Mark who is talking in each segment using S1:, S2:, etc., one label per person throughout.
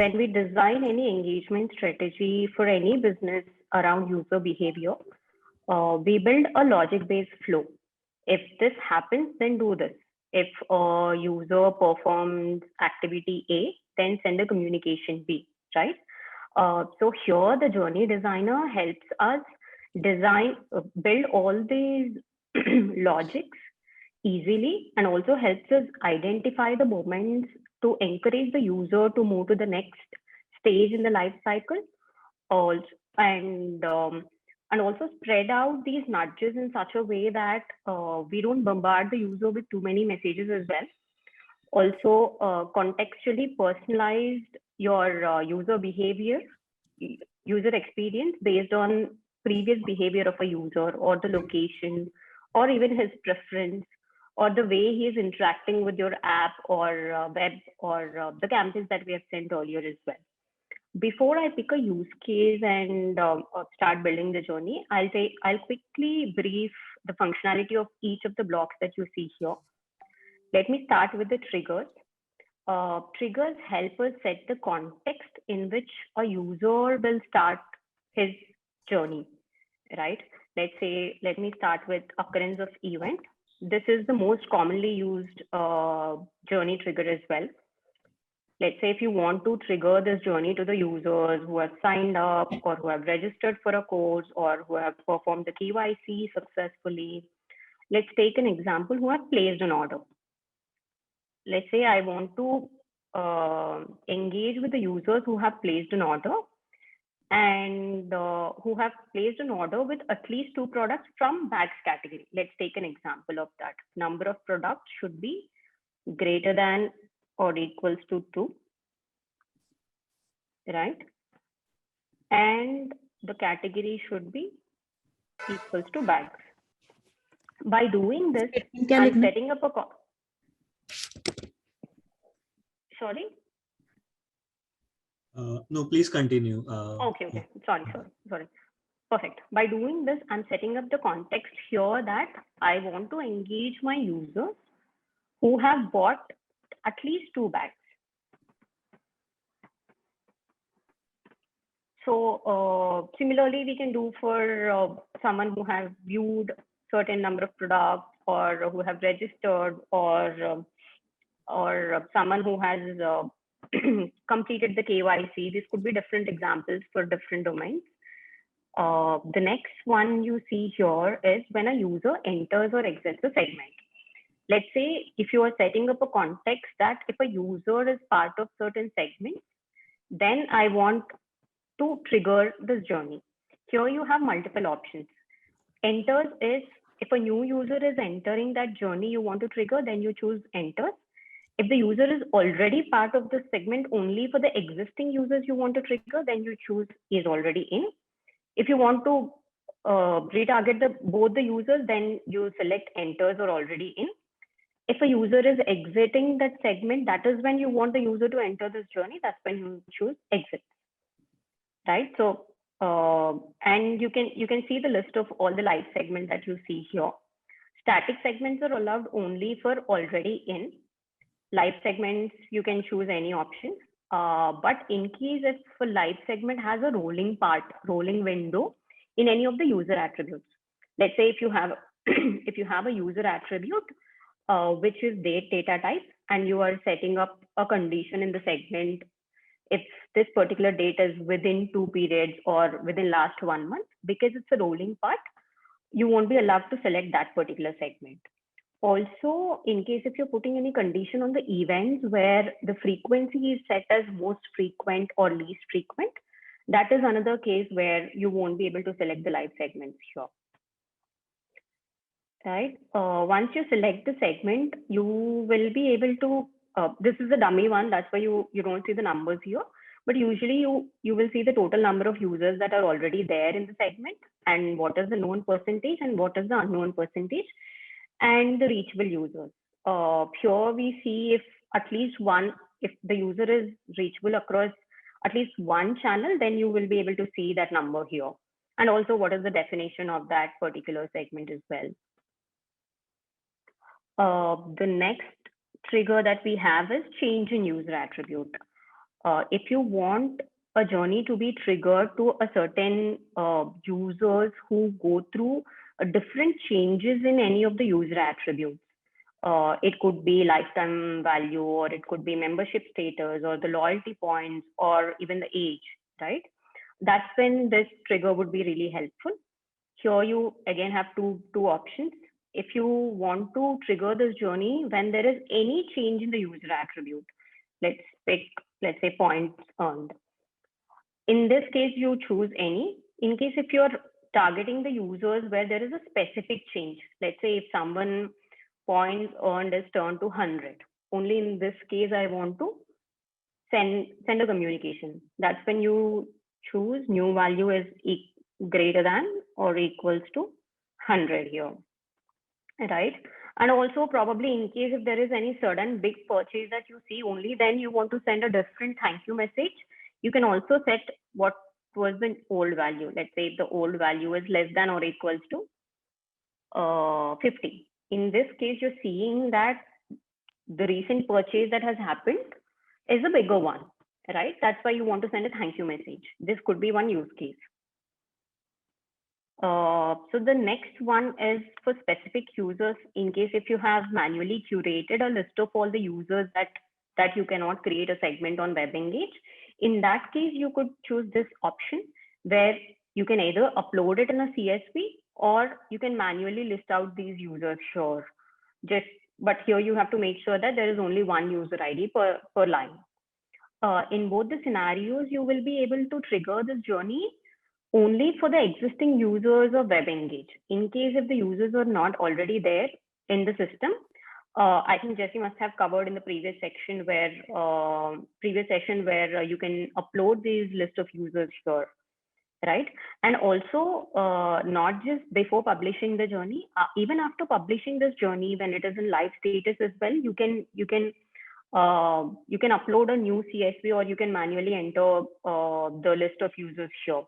S1: when we design any engagement strategy for any business around user behavior, we build a logic-based flow. If this happens, then do this. If a user performs activity A, then send a communication B, right? So here the journey designer helps us build all these logics easily, and also helps us identify the moments to encourage the user to move to the next stage in the life cycle. Also, and also spread out these nudges in such a way that we don't bombard the user with too many messages as well. Also, contextually personalized your user behavior, user experience based on previous behavior of a user, or the location, or even his preference, or the way he is interacting with your app or web, or the campaigns that we have sent earlier as well. Before I pick a use case and start building the journey, I'll quickly brief the functionality of each of the blocks that you see here. Let me start with the triggers. Triggers help us set the context in which a user will start his journey, right? Let me start with occurrence of event. This is the most commonly used journey trigger as well. Let's say if you want to trigger this journey to the users who have signed up, or who have registered for a course, or who have performed the KYC successfully. Let's take an example, who have placed an order. Let's say I want to engage with the users who have placed an order, and who have placed an order with at least 2 products from bags category. Let's take an example of that. Number of products should be greater than or equals to 2, right? And the category should be equals to bags. By doing this, I'm setting up a sorry?
S2: No, please continue.
S1: Okay. Sorry. Perfect. By doing this, I'm setting up the context here that I want to engage my users who have bought at least 2 bags. So similarly, we can do for someone who has viewed certain number of products, or who have registered, or someone who has completed the KYC. This could be different examples for different domains. The next one you see here is when a user enters or exits a segment. Let's say if you are setting up a context that if a user is part of certain segments, then I want to trigger this journey. Here you have multiple options. Enters is if a new user is entering that journey you want to trigger, then you choose enters. If the user is already part of the segment, only for the existing users you want to trigger, then you choose is already in. If you want to retarget both the users, then you select enters or already in. If a user is exiting that segment, that is when you want the user to enter this journey. That's when you choose exit, right? So, and you can see the list of all the live segments that you see here. Static segments are allowed only for already in. Live segments, you can choose any option. But in case if a live segment has a rolling window in any of the user attributes. Let's say if you have if you have a user attribute which is data type, and you are setting up a condition in the segment, if this particular date is within 2 periods or within last 1 month, because it's a rolling part, you won't be allowed to select that particular segment. Also, in case if you're putting any condition on the events where the frequency is set as most frequent or least frequent, that is another case where you won't be able to select the live segments here. Right. Once you select the segment, you will be able to, this is a dummy one, that's why you don't see the numbers here. But usually you will see the total number of users that are already there in the segment, and what is the known percentage and what is the unknown percentage, and the reachable users. Here we see if the user is reachable across at least one channel, then you will be able to see that number here. And also what is the definition of that particular segment as well. The next trigger that we have is change in user attribute. If you want a journey to be triggered to a certain users who go through different changes in any of the user attributes. It could be lifetime value, or it could be membership status, or the loyalty points, or even the age, right? That's when this trigger would be really helpful. Here you again have two options. If you want to trigger this journey when there is any change in the user attribute, let's pick, let's say, points earned. In this case, you choose any. In case if you're targeting the users where there is a specific change, let's say if someone points earned is turned to 100, only in this case I want to send a communication. That's when you choose new value is greater than or equals to 100 here, right? And also probably in case if there is any sudden big purchase that you see, only then you want to send a different thank you message. You can also set what was the old value. Let's say if the old value is less than or equals to 50. In this case, you're seeing that the recent purchase that has happened is a bigger one, right? That's why you want to send a thank you message. This could be one use case. So the next one is for specific users. In case if you have manually curated a list of all the users that you cannot create a segment on WebEngage, in that case, you could choose this option where you can either upload it in a CSV or you can manually list out these users. Sure. But here you have to make sure that there is only one user ID per line. In both the scenarios, you will be able to trigger this journey only for the existing users of WebEngage. In case if the users are not already there in the system, I think Jesse must have covered in the previous section where you can upload these list of users here, right? And also not just before publishing the journey, even after publishing this journey, when it is in live status as well, you can upload a new CSV or you can manually enter the list of users here.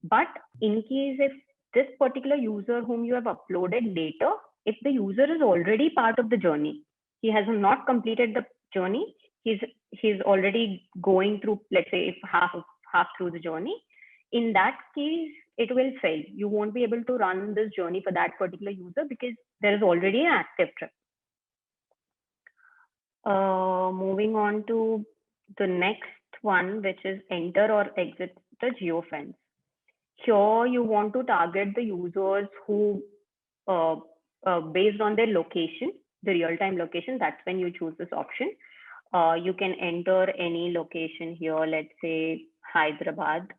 S1: But in case if this particular user whom you have uploaded later, if the user is already part of the journey, he has not completed the journey, he's already going through, let's say, if half through the journey, in that case, it will fail. You won't be able to run this journey for that particular user because there is already an active trip. Moving on to the next one, which is enter or exit the Geofence. Here you want to target the users who, based on their location, the real-time location, that's when you choose this option. You can enter any location here, let's say Hyderabad.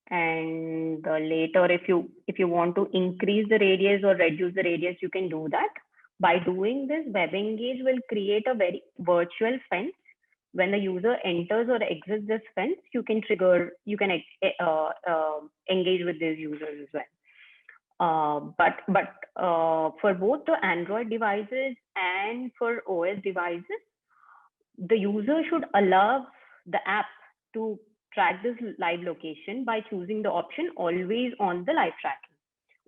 S1: And later, if you want to increase the radius or reduce the radius, you can do that. By doing this, WebEngage will create a very virtual fence. When the user enters or exits this fence, you can engage with these users as well. But for both the Android devices and for OS devices, the user should allow the app to track this live location by choosing the option always on the live tracking.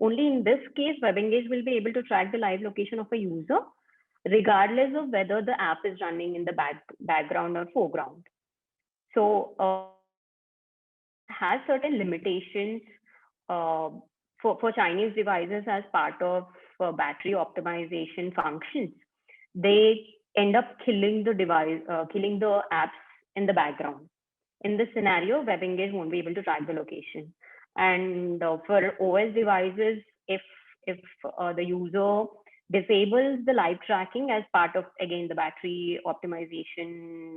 S1: Only in this case, WebEngage will be able to track the live location of a user regardless of whether the app is running in the background or foreground. So it has certain limitations for Chinese devices as part of battery optimization functions. They end up killing the device, killing the apps in the background. In this scenario, WebEngage won't be able to track the location. And for OS devices, if the user disables the live tracking as part of, again, the battery optimization,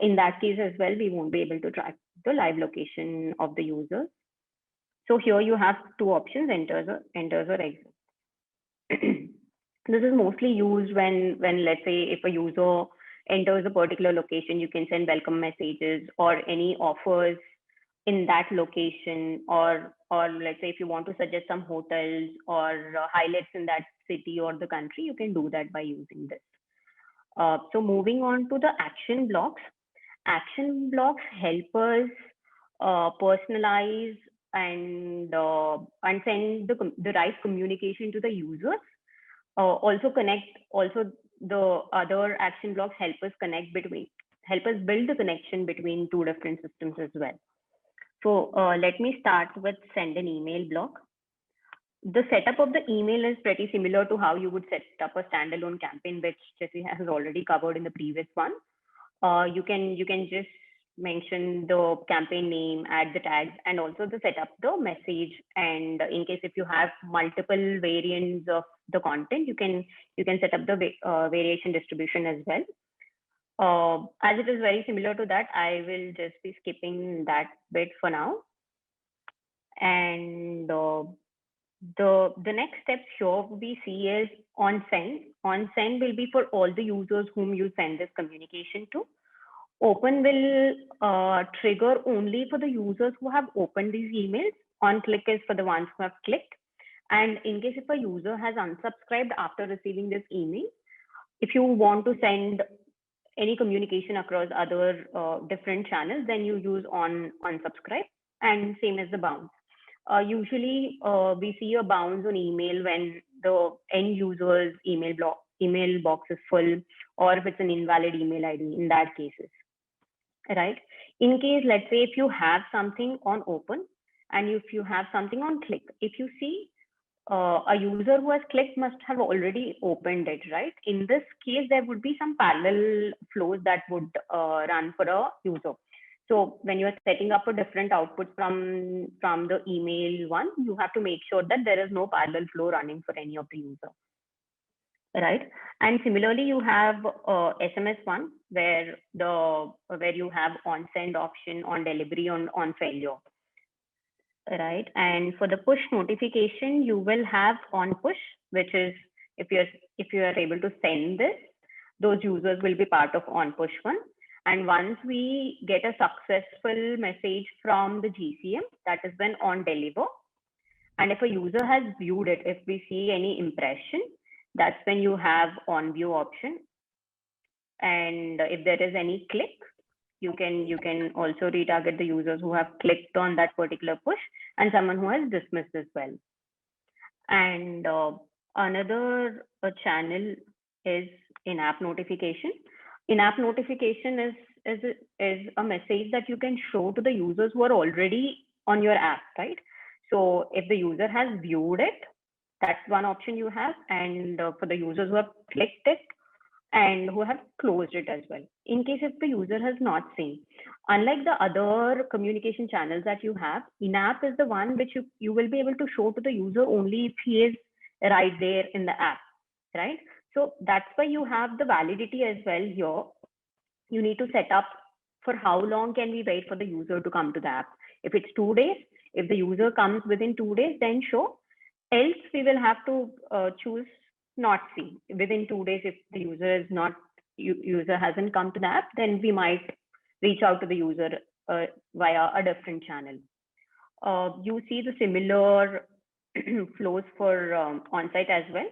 S1: in that case as well, we won't be able to track the live location of the user. So here you have two options, enters or exit. This is mostly used when let's say if a user enters a particular location, you can send welcome messages or any offers in that location, or let's say if you want to suggest some hotels or highlights in that city or the country, you can do that by using this. So moving on to the action blocks. Action blocks help us personalize and send the right communication to the users. Also the other action blocks help us connect between help us build the connection between two different systems as well. So let me start with send an email block. The setup of the email is pretty similar to how you would set up a standalone campaign, which Jesse has already covered in the previous one. You can just mention the campaign name, add the tags, and also to set up the message. And in case if you have multiple variants of the content, you can set up the variation distribution as well. As it is very similar to that, I will just be skipping that bit for now. And the next steps here we see is OnSend. OnSend will be for all the users whom you send this communication to. Open will trigger only for the users who have opened these emails. On click is for the ones who have clicked. And in case if a user has unsubscribed after receiving this email, if you want to send any communication across other different channels, then you use unsubscribe, and same as the bounce. Usually we see a bounce on email when the end user's email box is full, or if it's an invalid email ID in that cases, right? In case, let's say if you have something on open and if you have something on click, if you see a user who has clicked must have already opened it, right? In this case, there would be some parallel flows that would run for a user. So when you are setting up a different output from the email one, you have to make sure that there is no parallel flow running for any of the user, right? And similarly, you have SMS one where you have on send option, on delivery, on failure, right? And for the push notification, you will have on push, which is if you are able to send this, those users will be part of on push one. And once we get a successful message from the GCM, that is when on deliver. And if a user has viewed it, if we see any impression, that's when you have on view option. And if there is any click, you can also retarget the users who have clicked on that particular push and someone who has dismissed as well. And another channel is in-app notification. In-app notification is a message that you can show to the users who are already on your app, right? So if the user has viewed it, that's one option you have. And for the users who have clicked it and who have closed it as well. In case if the user has not seen, unlike the other communication channels that you have, in-app is the one which you will be able to show to the user only if he is right there in the app, right? So that's why you have the validity as well here. You need to set up for how long can we wait for the user to come to the app. If it's 2 days, if the user comes within 2 days, then show. Else we will have to choose not see within 2 days. If the user hasn't come to the app, then we might reach out to the user via a different channel. You see the similar flows for on-site as well,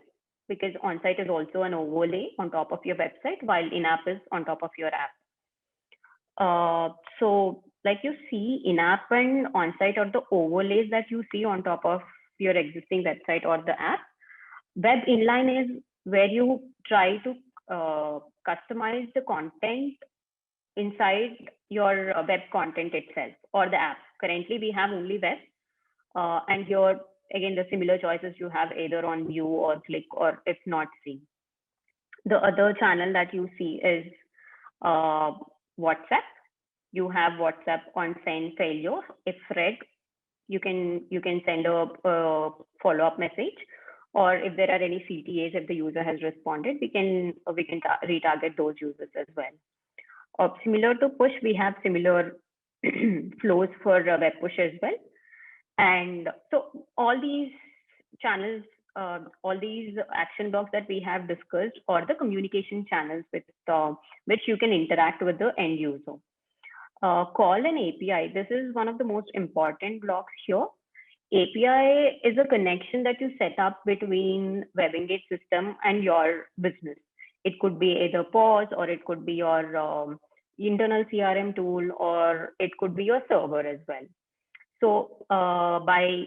S1: because on-site is also an overlay on top of your website, while in-app is on top of your app. So like you see, in-app and on-site are the overlays that you see on top of your existing website or the app. Web inline is where you try to customize the content inside your web content itself or the app. Currently, we have only web. And here, again, the similar choices you have either on view or click or if not see. The other channel that you see is WhatsApp. You have WhatsApp on send failure. If read, you can send a follow-up message, or if there are any CTAs, if the user has responded, we can retarget those users as well. Similar to push, we have similar flows for web push as well. And so all these channels, all these action blocks that we have discussed are the communication channels with which you can interact with the end user. Call an API. This is one of the most important blocks here. API is a connection that you set up between WebEngage system and your business. It could be either POS, or it could be your internal CRM tool, or it could be your server as well. So by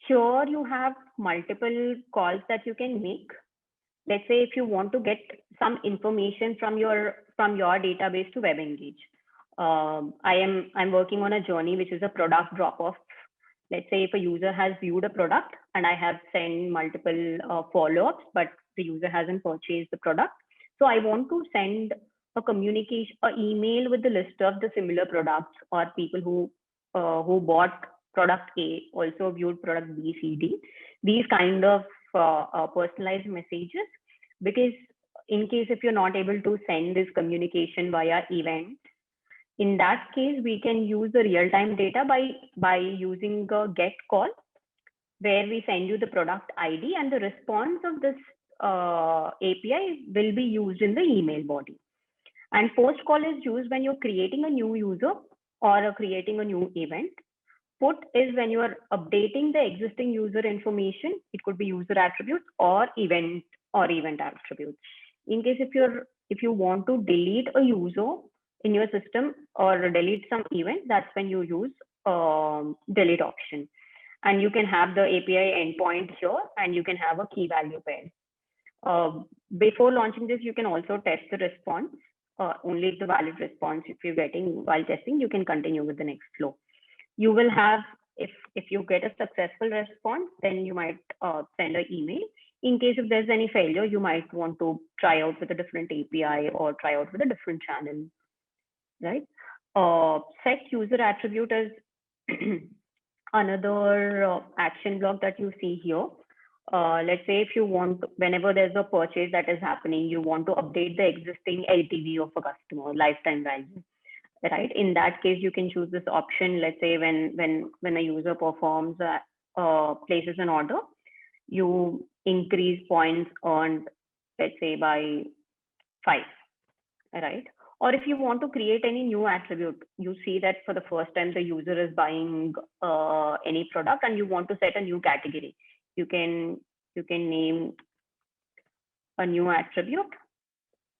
S1: here you have multiple calls that you can make. let's say if you want to get some information from your database to WebEngage. I'm working on a journey which is a product drop off. Let's say if a user has viewed a product and I have sent multiple follow-ups, but the user hasn't purchased the product. So I want to send a communication, an email with the list of the similar products, or people who bought product A also viewed product B, C, D. These kind of personalized messages, because in case if you're not able to send this communication via event, in that case, we can use the real-time data by using a get call, where we send you the product ID, and the response of this API will be used in the email body. And post call is used when you're creating a new user or creating a new event. Put is when you are updating the existing user information. It could be user attributes or event attributes. In case if you want to delete a user in your system or delete some event, that's when you use delete option. And you can have the API endpoint here, and you can have a key value pair. Before launching this, you can also test the response. Only if the valid response if you're getting while testing, you can continue with the next flow. You will have, if you get a successful response, then you might send an email. In case if there's any failure, you might want to try out with a different API or try out with a different channel, right? Set user attribute is another action block that you see here. Let's say if you want, whenever there's a purchase that is happening, you want to update the existing LTV of a customer, lifetime value, right? In that case, you can choose this option. Let's say when a user performs, places an order, you increase points earned, let's say by 5, right? Or if you want to create any new attribute, you see that for the first time the user is buying any product and you want to set a new category. You can name a new attribute,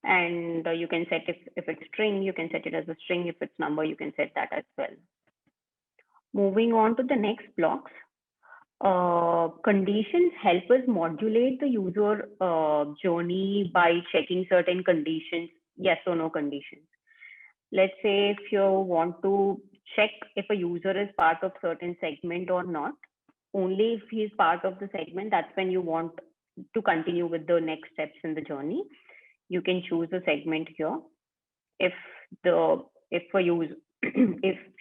S1: and you can set if it's string, you can set it as a string. If it's number, you can set that as well. Moving on to the next blocks. Conditions help us modulate the user journey by checking certain conditions, yes or no conditions. Let's say if you want to check if a user is part of certain segment or not, only if he's part of the segment, that's when you want to continue with the next steps in the journey. You can choose a segment here. If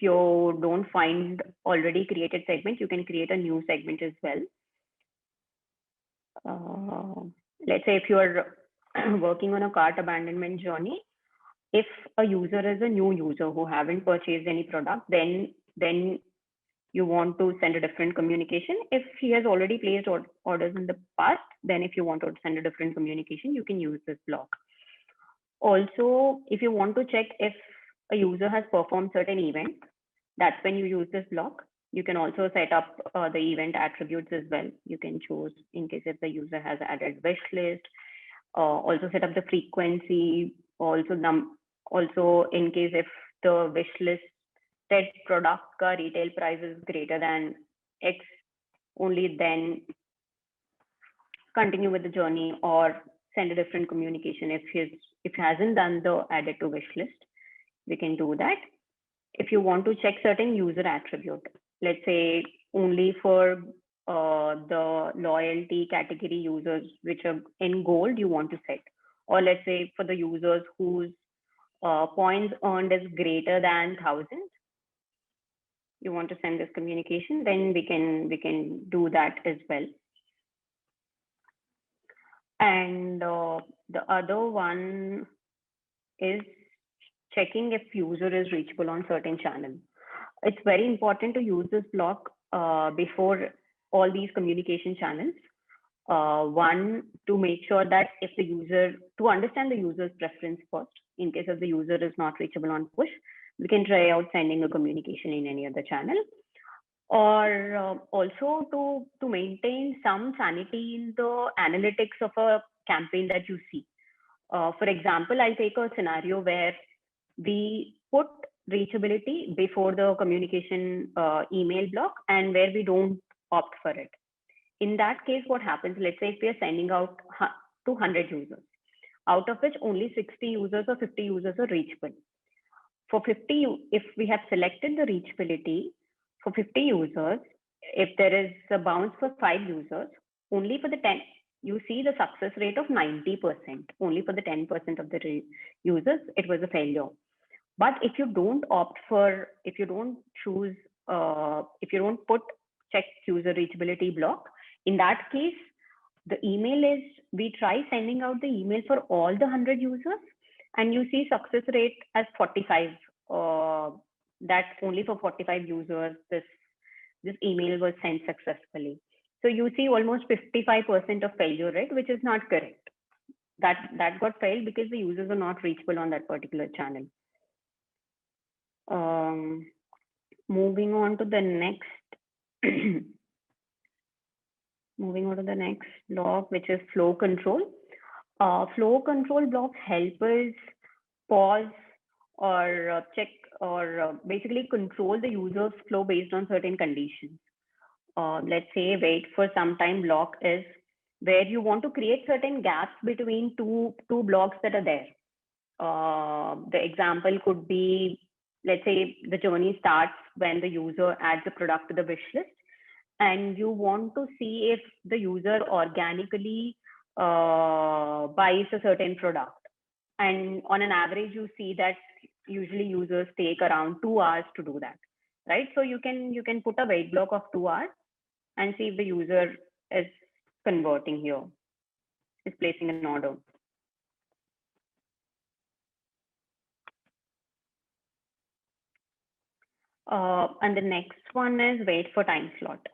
S1: you don't find already created segment, you can create a new segment as well. Let's say if you are working on a cart abandonment journey, if a user is a new user who haven't purchased any product, then you want to send a different communication. If he has already placed orders in the past, then if you want to send a different communication, you can use this block. Also, if you want to check if a user has performed certain events, that's when you use this block. You can also set up the event attributes as well. You can choose in case if the user has added wish list, also set up the frequency, also in case if the wish list set product ka retail price is greater than X, only then continue with the journey or send a different communication. If he hasn't done the added to wish list, we can do that. If you want to check certain user attribute, let's say only for the loyalty category users which are in gold, you want to set, or let's say for the users whose points earned is greater than 1,000, you want to send this communication, then we can do that as well. And the other one is checking if user is reachable on certain channel. It's very important to use this block before all these communication channels. One, to make sure that if the user, to understand the user's preference first, in case if the user is not reachable on push, we can try out sending a communication in any other channel. Or also to maintain some sanity in the analytics of a campaign that you see. For example, I'll take a scenario where we put reachability before the communication email block and where we don't opt for it. In that case, what happens, let's say if we are sending out to 100 users, out of which only 60 users or 50 users are reachable. For 50, if we have selected the reachability for 50 users, if there is a bounce for 5 users, only for the 10, you see the success rate of 90%. Only for the 10% of the users, it was a failure. But if you don't opt for, if you don't choose, if you don't put check user reachability block, in that case, the email is, we try sending out the email for all the 100 users, and you see success rate as 45. That only for 45 users, this email was sent successfully. So you see almost 55% of failure rate, which is not correct. That got failed because the users are not reachable on that particular channel. Moving on to the next. Moving on to the next block, which is flow control. Flow control blocks help us pause or check or basically control the user's flow based on certain conditions. Let's say wait for some time block is where you want to create certain gaps between two blocks that are there. The example could be, let's say the journey starts when the user adds a product to the wish list, and you want to see if the user organically buys a certain product. And on an average, you see that usually users take around 2 hours to do that, right? So you can put a wait block of 2 hours and see if the user is converting here, is placing an order. And the next one is wait for time slot,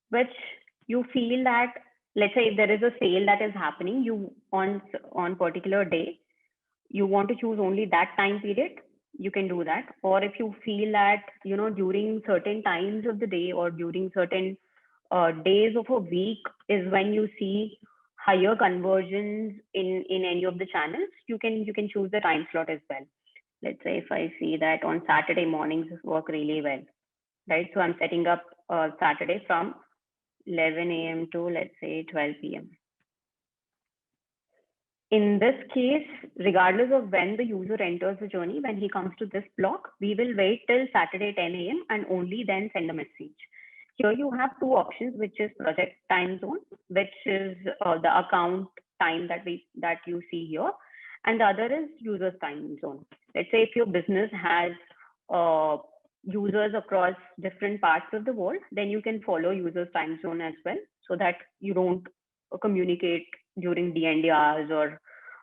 S1: which you feel that, let's say if there is a sale that is happening, you on particular day, you want to choose only that time period, you can do that. Or if you feel that, during certain times of the day or during certain days of a week is when you see higher conversions in any of the channels, you can choose the time slot as well. Let's say if I see that on Saturday mornings work really well, right? So I'm setting up Saturday from 11 a.m. to, let's say, 12 p.m. In this case, regardless of when the user enters the journey, when he comes to this block, we will wait till Saturday 10 a.m. and only then send a message. Here you have two options, which is project time zone, which is the account time that you see here, and the other is user's time zone. Let's say if your business has users across different parts of the world, then you can follow user's time zone as well, so that you don't communicate during DND hours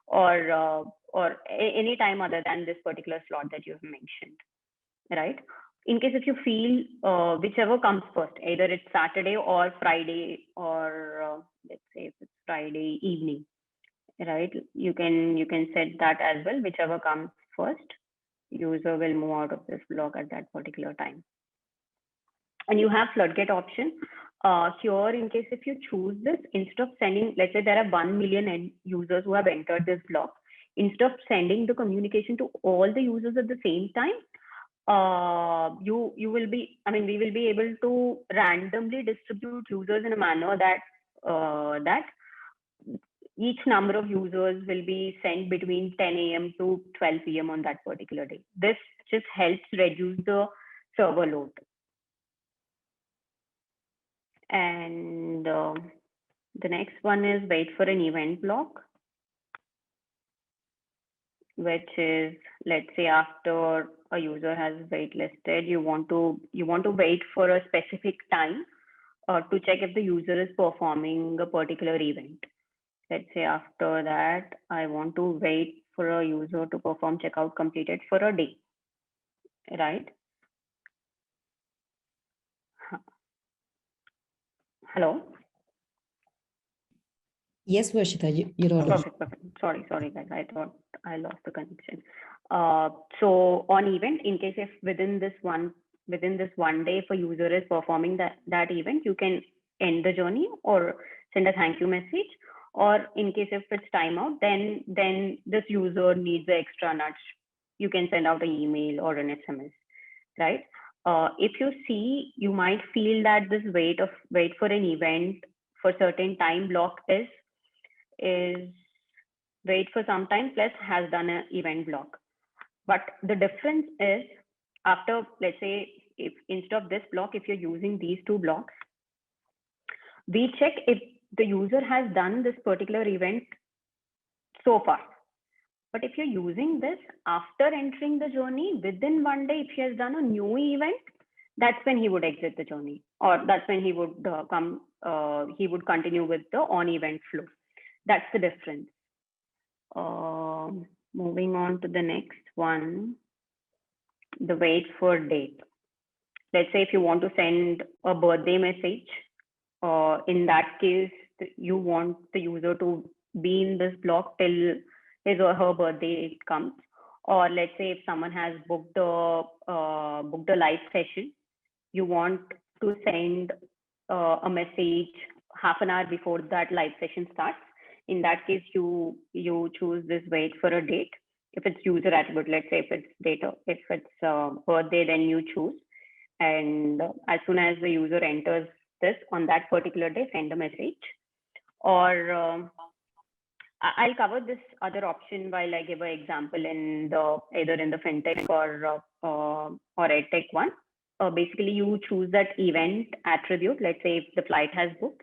S1: or any time other than this particular slot that you have mentioned, right? In case if you feel whichever comes first, either it's Saturday or Friday, or let's say if it's Friday evening, right? You can set that as well. Whichever comes first, user will move out of this block at that particular time. And you have floodgate option here. In case if you choose this, instead of sending, let's say there are 1 million users who have entered this block, instead of sending the communication to all the users at the same time, we will be able to randomly distribute users in a manner that each number of users will be sent between 10 a.m. to 12 p.m. on that particular day. This just helps reduce the server load. And the next one is wait for an event block, which is, let's say after a user has waitlisted, you want to wait for a specific time to check if the user is performing a particular event. Let's say after that, I want to wait for a user to perform checkout completed for a day, right? Hello?
S2: Yes, Varshita, you're audible.
S1: Perfect. Sorry, guys. I thought I lost the connection. So on event, in case if within this one day, if a user is performing that event, you can end the journey or send a thank you message. Or in case if it's timeout, then this user needs the extra nudge, you can send out an email or an SMS, right? If you see, you might feel that this wait for an event for certain time block is wait for some time plus has done an event block. But the difference is after, let's say, if instead of this block, if you're using these two blocks, we check if the user has done this particular event so far. But if you're using this after entering the journey, within one day, if he has done a new event, that's when he would exit the journey, or that's when he would he would continue with the on event flow. That's the difference. Moving on to the next one, the wait for date. Let's say if you want to send a birthday message, in that case, you want the user to be in this block till his or her birthday comes. Or let's say if someone has booked a live session, you want to send a message half an hour before that live session starts. In that case, you choose this wait for a date. If it's user attribute, let's say if it's data, if it's birthday, then you choose. And as soon as the user enters this on that particular day, send a message. Or I'll cover this other option while I give an example in the either in the Fintech or Edtech one. Basically, you choose that event attribute. Let's say if the flight has booked,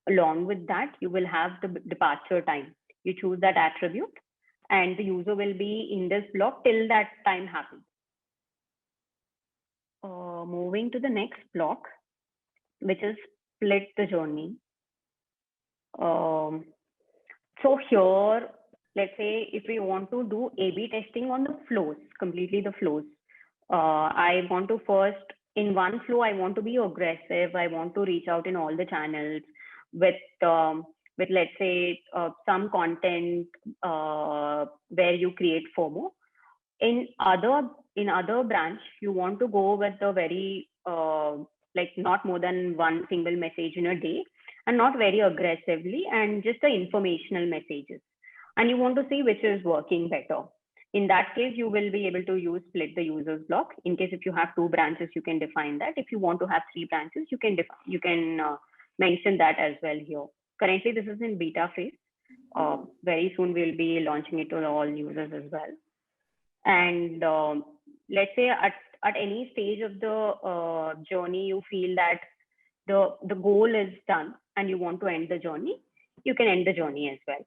S1: along with that, you will have the departure time. You choose that attribute, and the user will be in this block till that time happens. Moving to the next block, which is split the journey. So here, let's say if we want to do A/B testing on the flows, completely the flows. I want to first, in one flow, I want to be aggressive. I want to reach out in all the channels with let's say some content where you create FOMO. In other branch, you want to go with a very like not more than one single message in a day, and not very aggressively, and just the informational messages. And you want to see which is working better. In that case, you will be able to use split the users block. In case if you have 2 branches, you can define that. If you want to have 3 branches, you can mention that as well here. Currently, this is in beta phase. Very soon, we'll be launching it to all users as well. And let's say at any stage of the journey, you feel that the goal is done and you want to end the journey, you can end the journey as well.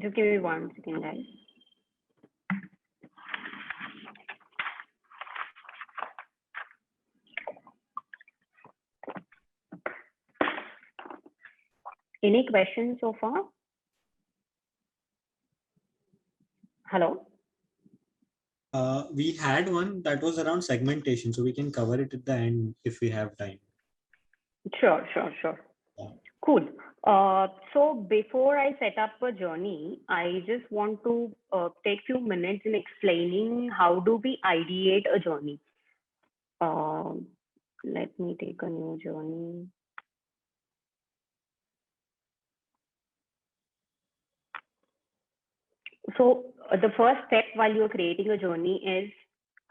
S1: Just give me 1 second, guys. Any questions so far? Hello?
S3: We had one that was around segmentation, so we can cover it at the end if we have time.
S1: Sure. Yeah. Cool. So before I set up a journey, I just want to take few minutes in explaining how do we ideate a journey. Let me take a new journey. So the first step while you're creating a journey is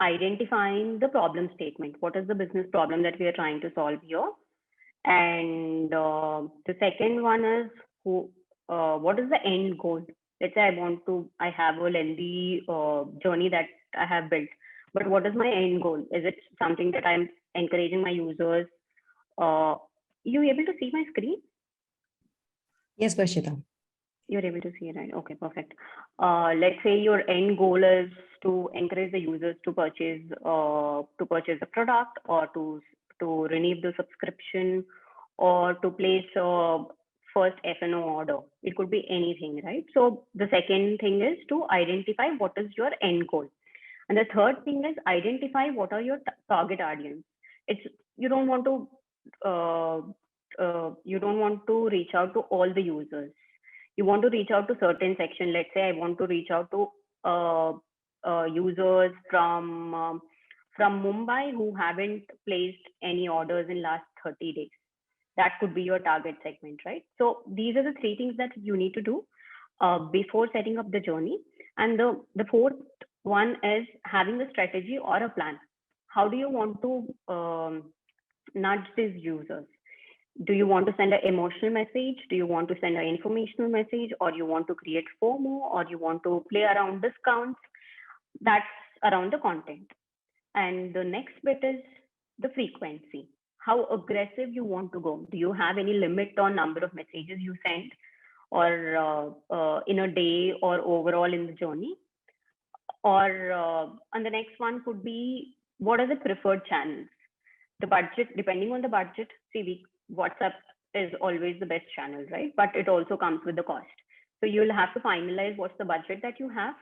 S1: identifying the problem statement. What is the business problem that we are trying to solve here? And the second one is what is the end goal? Let's say I have a lengthy journey that I have built, but what is my end goal? Is it something that I'm encouraging my users? You able to see my screen?
S2: Yes, Varshita.
S1: You're able to see it, right? Okay, perfect. Let's say your end goal is to encourage the users to purchase the product, or to renew the subscription, or to place a first F&O order. It could be anything, right? So the second thing is to identify what is your end goal. And the third thing is identify what are your target audience. You don't want to reach out to all the users. You want to reach out to certain section. Let's say I want to reach out to users from Mumbai who haven't placed any orders in last 30 days. That could be your target segment, right? So these are the 3 things that you need to do before setting up the journey. And the fourth one is having a strategy or a plan. How do you want to nudge these users? Do you want to send an emotional message? Do you want to send an informational message? Or you want to create FOMO? Or you want to play around discounts? That's around the content. And the next bit is the frequency. How aggressive you want to go? Do you have any limit on number of messages you send, or in a day, or overall in the journey? Or and the next one could be, what are the preferred channels? The budget, depending on the budget, see, WhatsApp is always the best channel, right? But it also comes with the cost. So you'll have to finalize what's the budget that you have.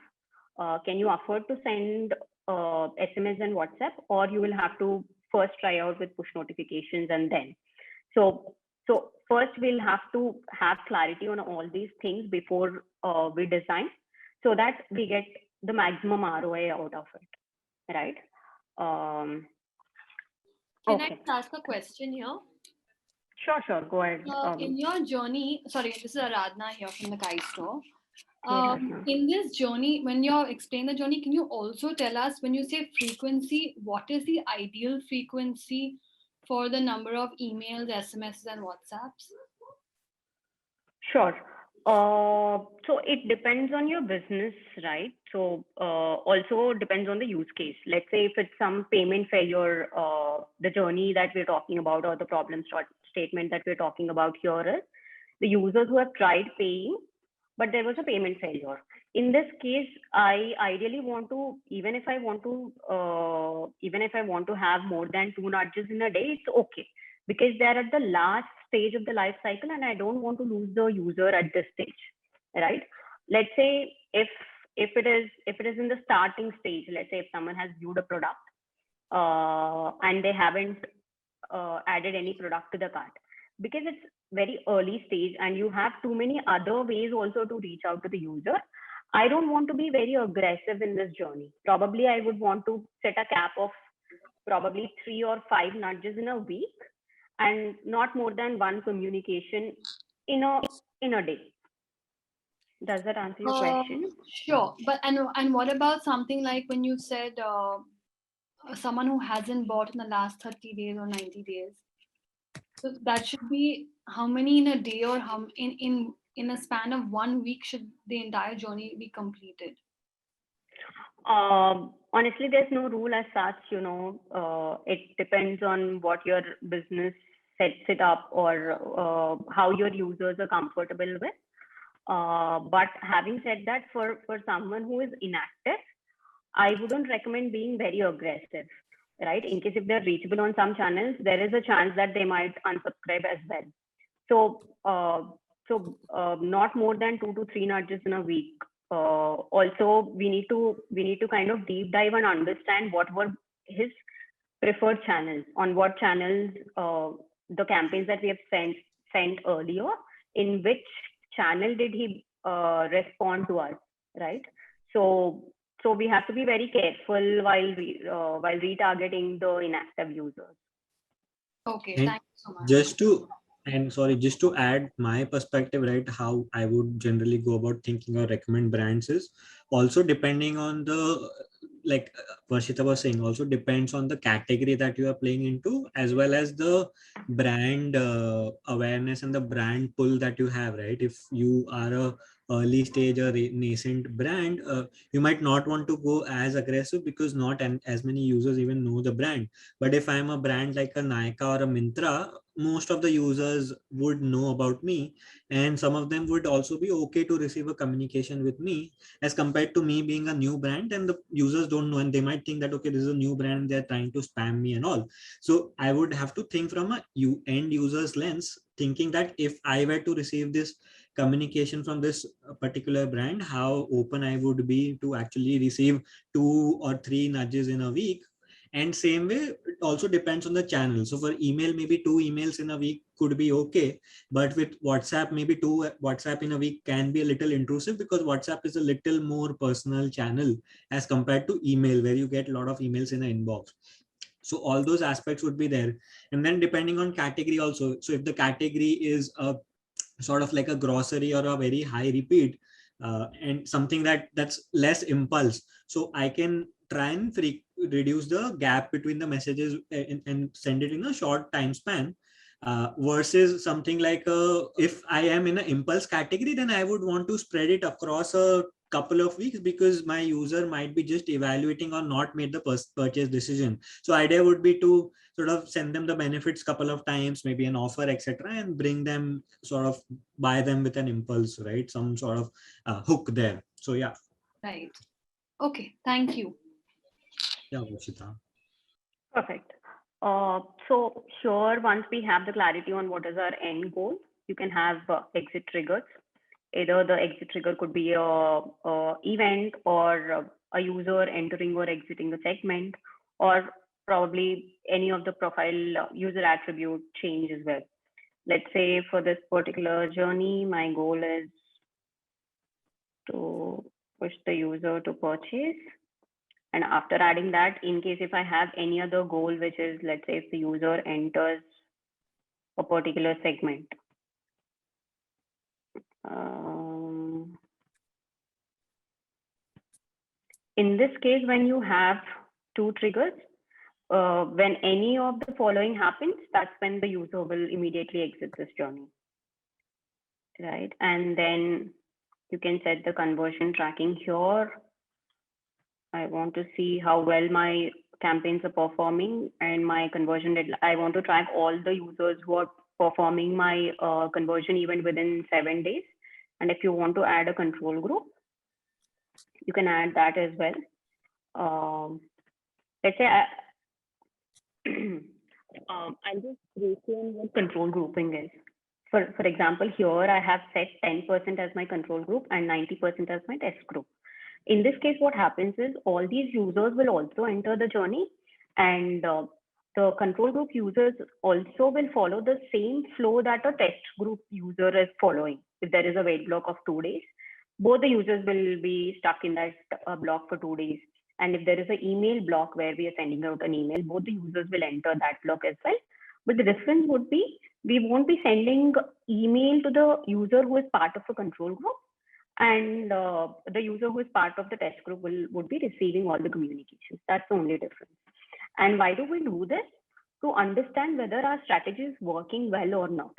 S1: Can you afford to send SMS and WhatsApp, or you will have to first try out with push notifications and then. So first we'll have to have clarity on all these things before we design, so that we get the maximum ROI out of it, right?
S4: Can
S1: Okay.
S4: I ask a question here?
S1: Sure, go ahead.
S4: In your journey, sorry, this is Aradhana here from the Kite Store.
S1: Aradhana.
S4: In this journey, when you explain the journey, can you also tell us, when you say frequency, what is the ideal frequency for the number of emails, SMSs, and WhatsApps?
S1: Sure. So it depends on your business, right? So also depends on the use case. Let's say if it's some payment failure, the journey that we're talking about, or the problem statement that we're talking about here is the users who have tried paying, but there was a payment failure. In this case, I ideally want to, even if I want to have more than 2 nudges in a day, it's okay, because they're at the last stage of the life cycle and I don't want to lose the user at this stage, right? Let's say if it is in the starting stage, let's say if someone has viewed a product and they haven't added any product to the cart, because it's very early stage and you have too many other ways also to reach out to the user. I don't want to be very aggressive in this journey. Probably I would want to set a cap of probably 3 or 5 nudges in a week, and not more than 1 communication in a day. Does that answer your question?
S4: Sure, but and what about something like when you said someone who hasn't bought in the last 30 days or 90 days? So that should be how many in a day, or how in a span of 1 week should the entire journey be completed?
S1: Honestly, there's no rule as such, it depends on what your business sets it up, or how your users are comfortable with. But having said that, for someone who is inactive, I wouldn't recommend being very aggressive, right? In case if they're reachable on some channels, there is a chance that they might unsubscribe as well. So not more than 2 to 3 nudges in a week. Also, we need to kind of deep dive and understand what were his preferred channels, on what channels the campaigns that we have sent earlier, in which channel did he respond to us, right? So we have to be very careful while retargeting the inactive users.
S4: Okay,
S3: And
S4: thank you so much.
S3: just to add my perspective, right, how I would generally go about thinking or recommend brands is also depending on the, like Varshita was saying, also depends on the category that you are playing into, as well as the brand awareness and the brand pull that you have, right? If you are a early stage or nascent brand, you might not want to go as aggressive because not as many users even know the brand. But if I'm a brand like a Nykaa or a Myntra, most of the users would know about me, and some of them would also be okay to receive a communication with me, as compared to me being a new brand and the users don't know, and they might think that, okay, this is a new brand and they're trying to spam me and all. So I would have to think from a end user's lens, thinking that if I were to receive this communication from this particular brand, how open I would be to actually receive 2 or 3 nudges in a week. And same way, it also depends on the channel. So for email, maybe 2 emails in a week could be okay, but with WhatsApp, maybe 2 WhatsApp in a week can be a little intrusive, because WhatsApp is a little more personal channel as compared to email, where you get a lot of emails in an inbox. So all those aspects would be there. And then depending on category also, so if the category is a sort of like a grocery or a very high repeat, and something that's less impulse, so I can try and reduce the gap between the messages and send it in a short time span. Versus something like if I am in an impulse category, then I would want to spread it across a couple of weeks, because my user might be just evaluating or not made the purchase decision. So idea would be to sort of send them the benefits couple of times, maybe an offer, etc., and bring them sort of buy them with an impulse, right? Some sort of hook there. So yeah.
S4: Right. Okay. Thank you.
S3: Yeah, Varshita.
S1: Perfect. So sure, once we have the clarity on what is our end goal, you can have exit triggers. Either the exit trigger could be a event, or a user entering or exiting the segment, or probably any of the profile user attribute change as well. Let's say for this particular journey, my goal is to push the user to purchase. And after adding that, in case if I have any other goal, which is, let's say if the user enters a particular segment. In this case, when you have two triggers, when any of the following happens, that's when the user will immediately exit this journey, right? And then you can set the conversion tracking here. I want to see how well my campaigns are performing and my conversion deadline. I want to track all the users who are performing my conversion even within 7 days. And if you want to add a control group, you can add that as well. Let's say I'll just break down what control grouping is. For example, here I have set 10% as my control group and 90% as my test group. In this case, what happens is all these users will also enter the journey, and the control group users also will follow the same flow that a test group user is following. If there is a wait block of 2 days, both the users will be stuck in that block for 2 days. And if there is an email block where we are sending out an email, both the users will enter that block as well. But the difference would be, we won't be sending email to the user who is part of a control group, and the user who is part of the test group would be receiving all the communications. That's the only difference. And why do we do this? To understand whether our strategy is working well or not.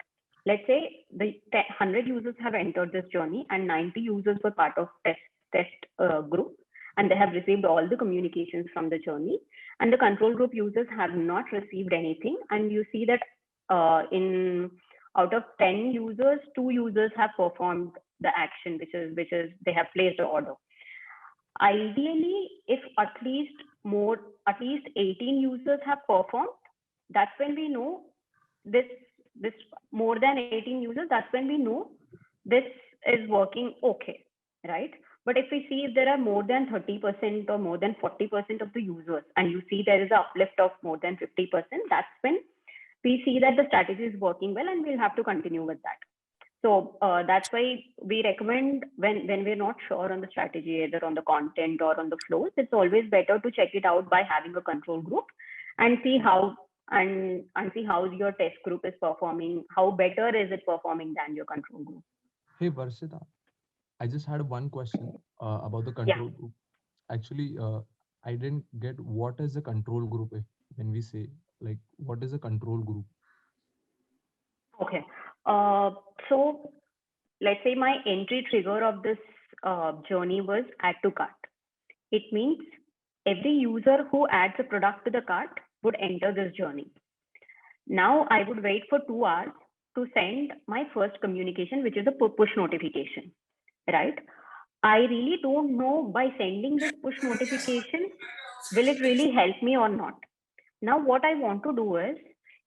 S1: Let's say the 100 users have entered this journey and 90 users were part of test group, and they have received all the communications from the journey, and the control group users have not received anything. And you see that out of 10 users, 2 users have performed the action, which is they have placed an order. Ideally, if at least 18 users have performed, that's when we know this more than 18 users, that's when we know this is working okay, right? But if we see if there are more than 30% or more than 40% of the users, and you see there is an uplift of more than 50%, that's when we see that the strategy is working well, and we'll have to continue with that. So that's why we recommend, when we're not sure on the strategy, either on the content or on the flows, it's always better to check it out by having a control group and see how your test group is performing, how better is it performing than your control group.
S5: Hey Varshita, I just had one question about the control group. Actually, I didn't get what is a control group when we say, like, what is a control group?
S1: Okay. So let's say my entry trigger of this journey was add to cart. It means every user who adds a product to the cart would enter this journey. Now I would wait for 2 hours to send my first communication, which is a push notification, right? I really don't know, by sending this push notification, will it really help me or not? Now what I want to do is,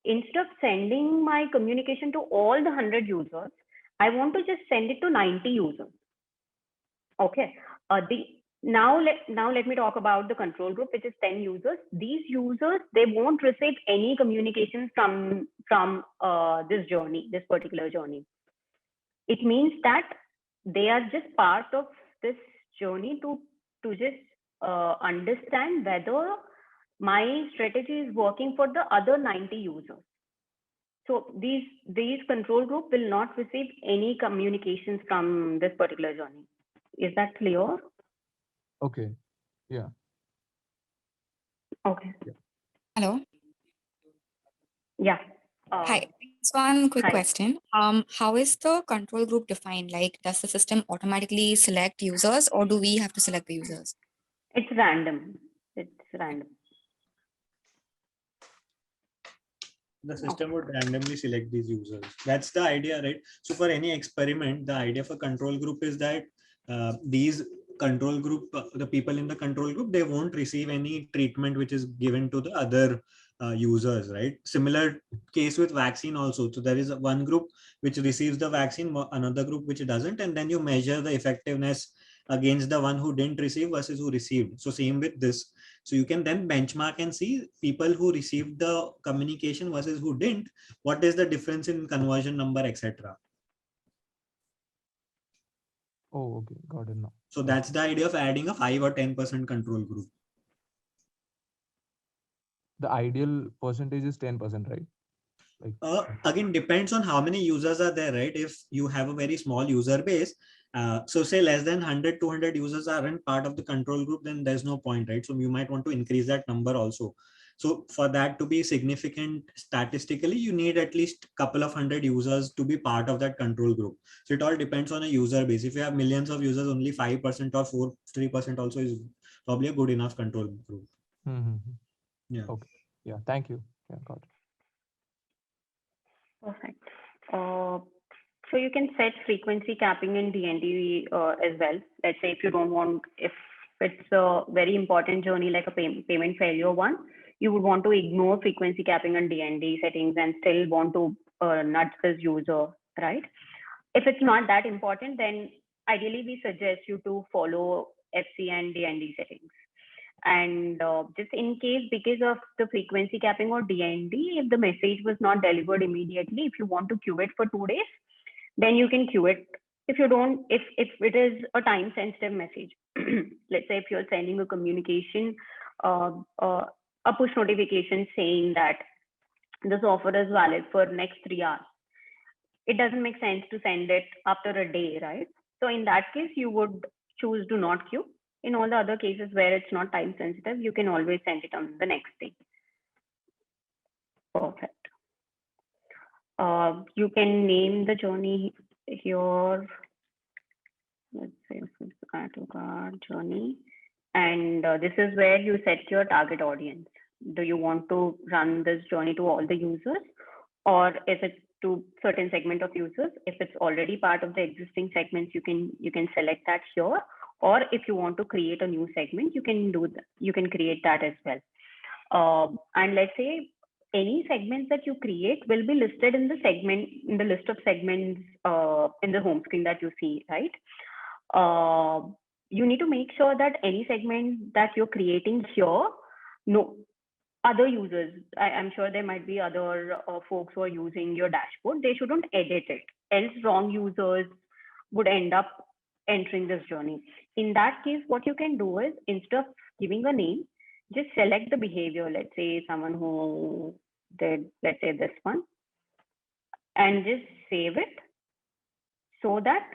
S1: instead of sending my communication to all the 100 users, I want to just send it to 90 users. Okay. Now let me talk about the control group, which is 10 users. These users, they won't receive any communications from this particular journey. It means that they are just part of this journey to just understand whether my strategy is working for the other 90 users. So these control group will not receive any communications from this particular journey. Is that clear?
S5: Okay, yeah.
S1: Okay.
S6: Hello.
S1: Yeah.
S6: Hi. So one quick
S1: Hi.
S6: question. How is the control group defined? Like, does the system automatically select users, or do we have to select the users?
S1: It's random. It's random.
S3: The system would randomly select these users. That's the idea, right? So for any experiment, the idea for control group is that these control group, the people in the control group, they won't receive any treatment which is given to the other users, right? Similar case with vaccine also. So there is one group which receives the vaccine, another group which doesn't, and then you measure the effectiveness against the one who didn't receive versus who received. So same with this. So you can then benchmark and see people who received the communication versus who didn't, what is the difference in conversion number, etc.
S5: Oh, okay, got it now.
S3: So that's the idea of adding a 5 or 10% control group.
S5: The ideal percentage is 10%, right? Like
S3: Again, depends on how many users are there, right? If you have a very small user base, so say less than 100, 200 users aren't part of the control group, then there's no point, right? So you might want to increase that number also. So for that to be significant statistically, you need at least a couple of hundred users to be part of that control group. So it all depends on a user base. If you have millions of users, only 5% or 3% also is probably a good enough control group. Yeah.
S5: Okay. Yeah. Thank you. Yeah. Got it.
S1: Perfect. So you can set frequency capping in D&D as well. Let's say if you don't want, if it's a very important journey like a payment failure one, you would want to ignore frequency capping and D&D settings and still want to nudge this user, right? If it's not that important, then ideally we suggest you to follow FC and D&D settings. And just in case, because of the frequency capping or D&D, if the message was not delivered immediately, if you want to queue it for 2 days, then you can queue it. If you don't, if it is a time sensitive message, let's say if you're sending a communication, a push notification saying that this offer is valid for next 3 hours, it doesn't make sense to send it after a day, right? So in that case, you would choose do not queue. In all the other cases where it's not time sensitive, you can always send it on the next day. Perfect. You can name the journey here. Let's say add to cart journey. And this is where you set your target audience. Do you want to run this journey to all the users, or is it to certain segment of users? If it's already part of the existing segments, you can select that here. Or if you want to create a new segment, you can do that. You can create that as well. And let's say any segments that you create will be listed in the segment, in the list of segments in the home screen that you see, right? You need to make sure that any segment that you're creating here, no other users, I'm sure there might be other folks who are using your dashboard, they shouldn't edit it, else wrong users would end up entering this journey. In that case, what you can do is, instead of giving a name, just select the behavior. Let's say someone who did, let's say this one, and just save it so that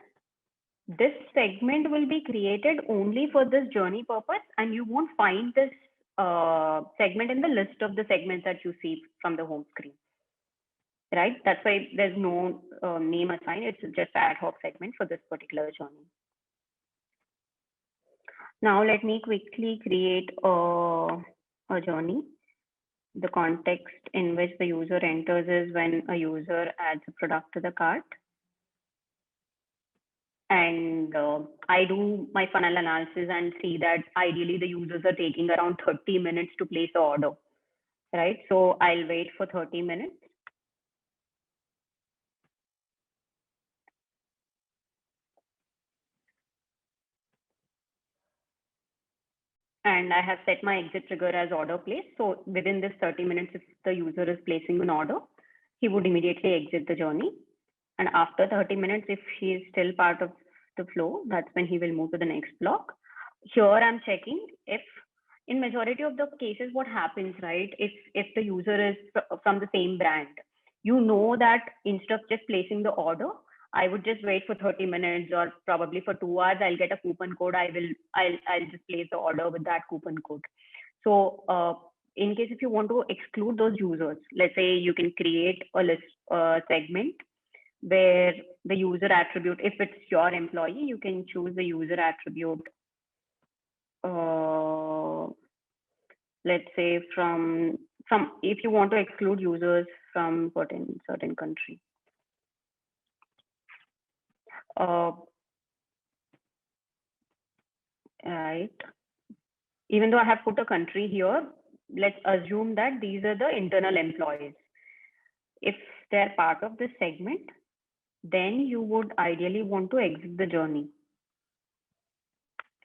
S1: this segment will be created only for this journey purpose, and you won't find this segment in the list of the segments that you see from the home screen, right? That's why there's no name assigned. It's just ad hoc segment for this particular journey. Now let me quickly create a journey. The context in which the user enters is when a user adds a product to the cart. And I do my funnel analysis and see that ideally the users are taking around 30 minutes to place the order, right? So I'll wait for 30 minutes. And I have set my exit trigger as order place. So within this 30 minutes, if the user is placing an order, he would immediately exit the journey. And after 30 minutes, if he is still part of the flow, that's when he will move to the next block. Here I'm checking if, in majority of the cases, what happens, right? If the user is from the same brand, you know that instead of just placing the order, I would just wait for 30 minutes or probably for 2 hours. I'll get a coupon code. I'll just place the order with that coupon code. So in case if you want to exclude those users, let's say you can create a list segment where the user attribute, if it's your employee, you can choose the user attribute, let's say from if you want to exclude users from certain country. Right. Even though I have put a country here, let's assume that these are the internal employees. If they're part of this segment, then you would ideally want to exit the journey.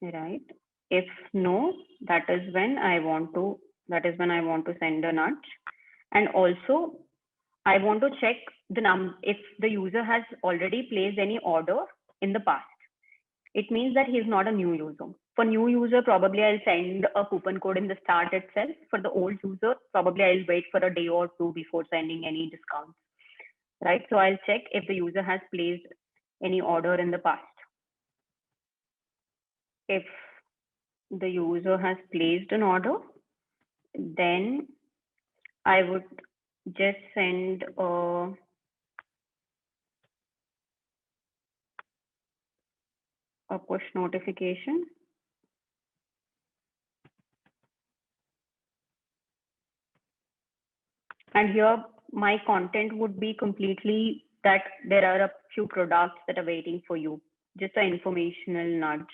S1: Right. If no, that is when I want to send a nudge. And also I want to check the if the user has already placed any order in the past. It means that he's not a new user. For new user, probably I'll send a coupon code in the start itself. For the old user, probably I'll wait for a day or two before sending any discounts. Right. So I'll check if the user has placed any order in the past. If the user has placed an order, then I would just send a push notification. And here my content would be completely that there are a few products that are waiting for you, just an informational nudge,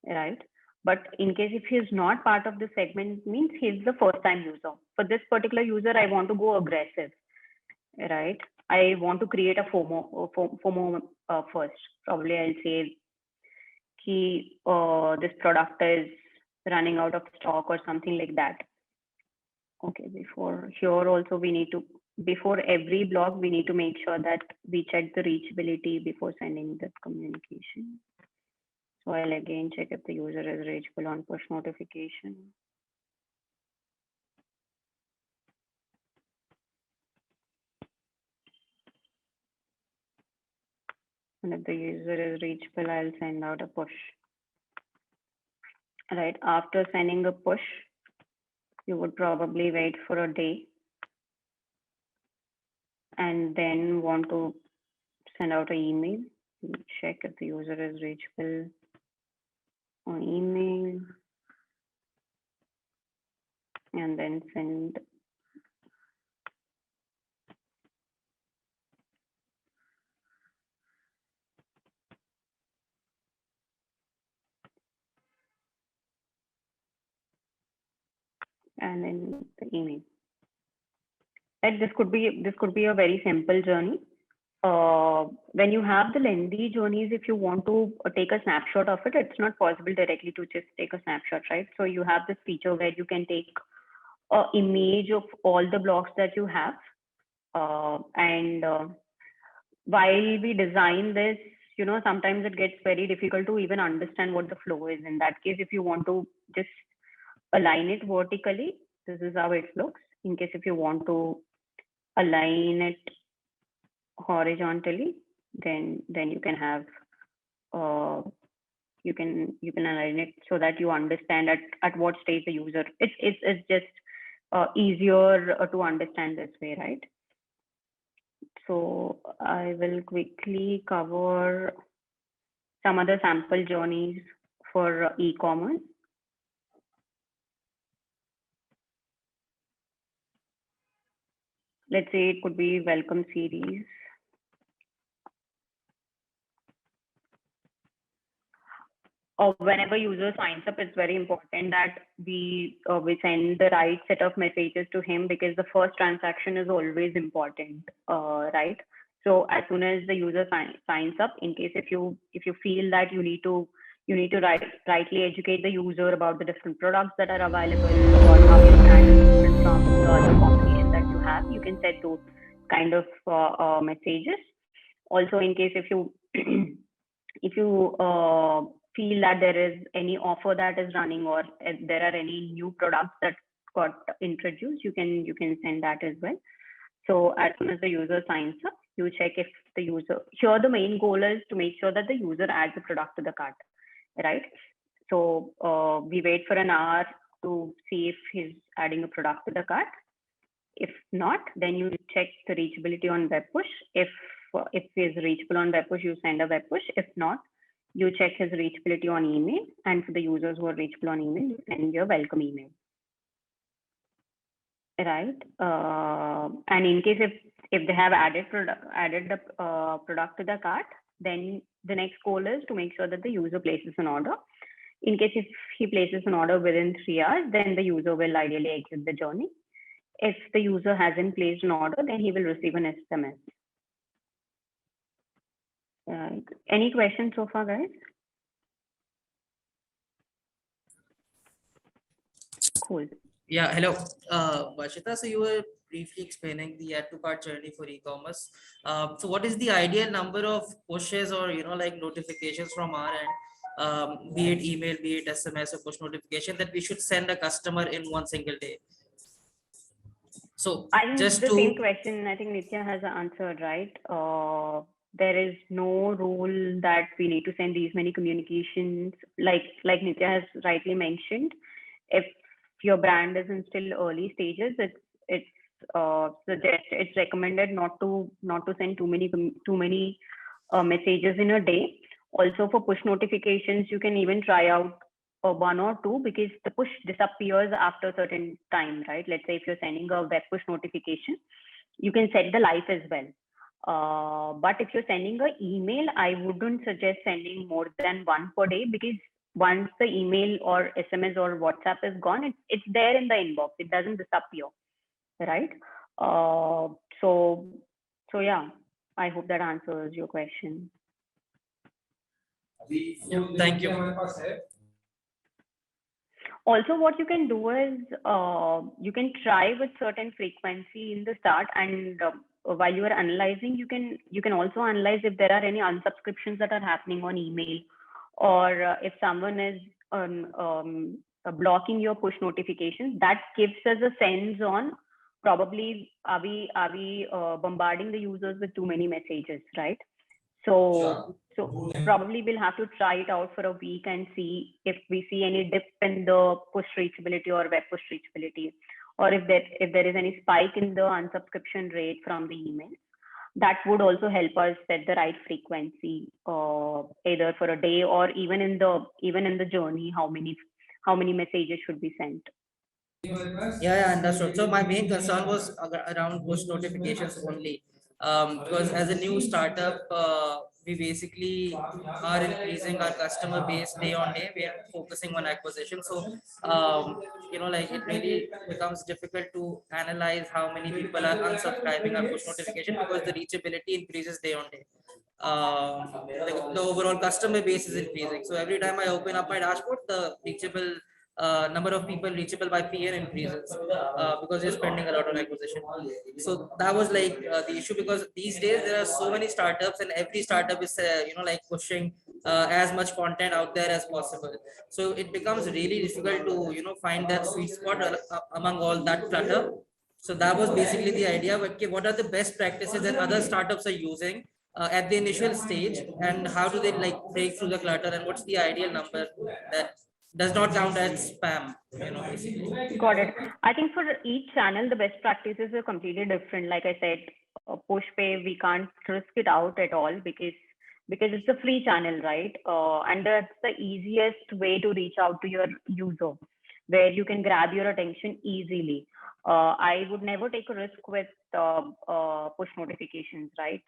S1: right? But in case if he's not part of the segment, means he's the first time user. For this particular user, I want to go aggressive, right? I want to create a FOMO first. Probably I'll say this product is running out of stock or something like that. Okay, before here also we need to, before every blog, we need to make sure that we check the reachability before sending the communication. So I'll again check if the user is reachable on push notification. And if the user is reachable, I'll send out a push. Right, after sending a push, you would probably wait for a day and then want to send out an email. Check if the user is reachable on email and then send. And then the email. Right, this could be a very simple journey. When you have the lengthy journeys, if you want to take a snapshot of it, it's not possible directly to just take a snapshot, right? So you have this feature where you can take an image of all the blocks that you have. While we design this, sometimes it gets very difficult to even understand what the flow is. In that case, if you want to just align it vertically, this is how it looks. In case if you want to align it horizontally, then you can have you can align it so that you understand at what stage the user. It's just easier to understand this way, right? So I will quickly cover some other sample journeys for e-commerce. Let's say it could be welcome series. Or whenever user signs up, it's very important that we send the right set of messages to him, because the first transaction is always important, right? So as soon as the user signs up, in case if you feel that you need to rightly educate the user about the different products that are available, or how you stand different from the other competition that you have, you can set those kind of messages. Also, in case if you feel that there is any offer that is running, or if there are any new products that got introduced, you can send that as well. So as soon as the user signs up, you check if the user, here the main goal is to make sure that the user adds the product to the cart, right? So we wait for an hour to see if he's adding a product to the cart. If not, then you check the reachability on web push. If he's reachable on web push, you send a web push. If not, you check his reachability on email. And for the users who are reachable on email, you send your welcome email. Right. And in case if they have added the product to the cart, then the next goal is to make sure that the user places an order. In case if he places an order within 3 hours, then the user will ideally exit the journey. If the user hasn't placed an order, then he will receive an SMS. Any questions so far, guys? Cool.
S7: Yeah, hello, Varshita. So you were briefly explaining the add to cart journey for e-commerce. So what is the ideal number of pushes or like notifications from our end, be it email, be it SMS or push notification, that we should send a customer in one single day? So
S1: I think
S7: just
S1: the
S7: to
S1: same question, I think Nitya has answered, right? There is no rule that we need to send these many communications. Like Nitya has rightly mentioned, if your brand is in still early stages, it's recommended not to send too many messages in a day. Also for push notifications, you can even try out one or two, because the push disappears after a certain time, right? Let's say if you're sending a web push notification, you can set the life as well. But if you're sending an email, I wouldn't suggest sending more than one per day, because once the email or SMS or WhatsApp is gone, it's there in the inbox. It doesn't disappear, right? So yeah, I hope that answers your question.
S7: yeah, thank you.
S1: Also, what you can do is you can try with certain frequency in the start, and while you are analyzing, you can also analyze if there are any unsubscriptions that are happening on email, or if someone is blocking your push notifications. That gives us a sense on probably are we bombarding the users with too many messages, right? So probably we'll have to try it out for a week and see if we see any dip in the push reachability or web push reachability, or if there is any spike in the unsubscription rate from the email. That would also help us set the right frequency, either for a day or even in the journey, how many messages should be sent.
S7: Yeah, understood. So my main concern was around push notifications only, because as a new startup, we basically are increasing our customer base day on day. We are focusing on acquisition. So, like it really becomes difficult to analyze how many people are unsubscribing our push notification, because the reachability increases day on day. The overall customer base is increasing. So every time I open up my dashboard, the reachable number of people reachable by PN increases, because you're spending a lot on acquisition. So that was like the issue, because these days there are so many startups, and every startup is like pushing as much content out there as possible. So it becomes really difficult to find that sweet spot among all that clutter. So that was basically the idea. But okay, what are the best practices that other startups are using at the initial stage, and how do they like break through the clutter, and what's the ideal number that does not count as spam, basically?
S1: Got it. I think for each channel, the best practices are completely different. Like I said, push pay, we can't risk it out at all, because it's a free channel, right? And that's the easiest way to reach out to your user, where you can grab your attention easily. I would never take a risk with push notifications, right?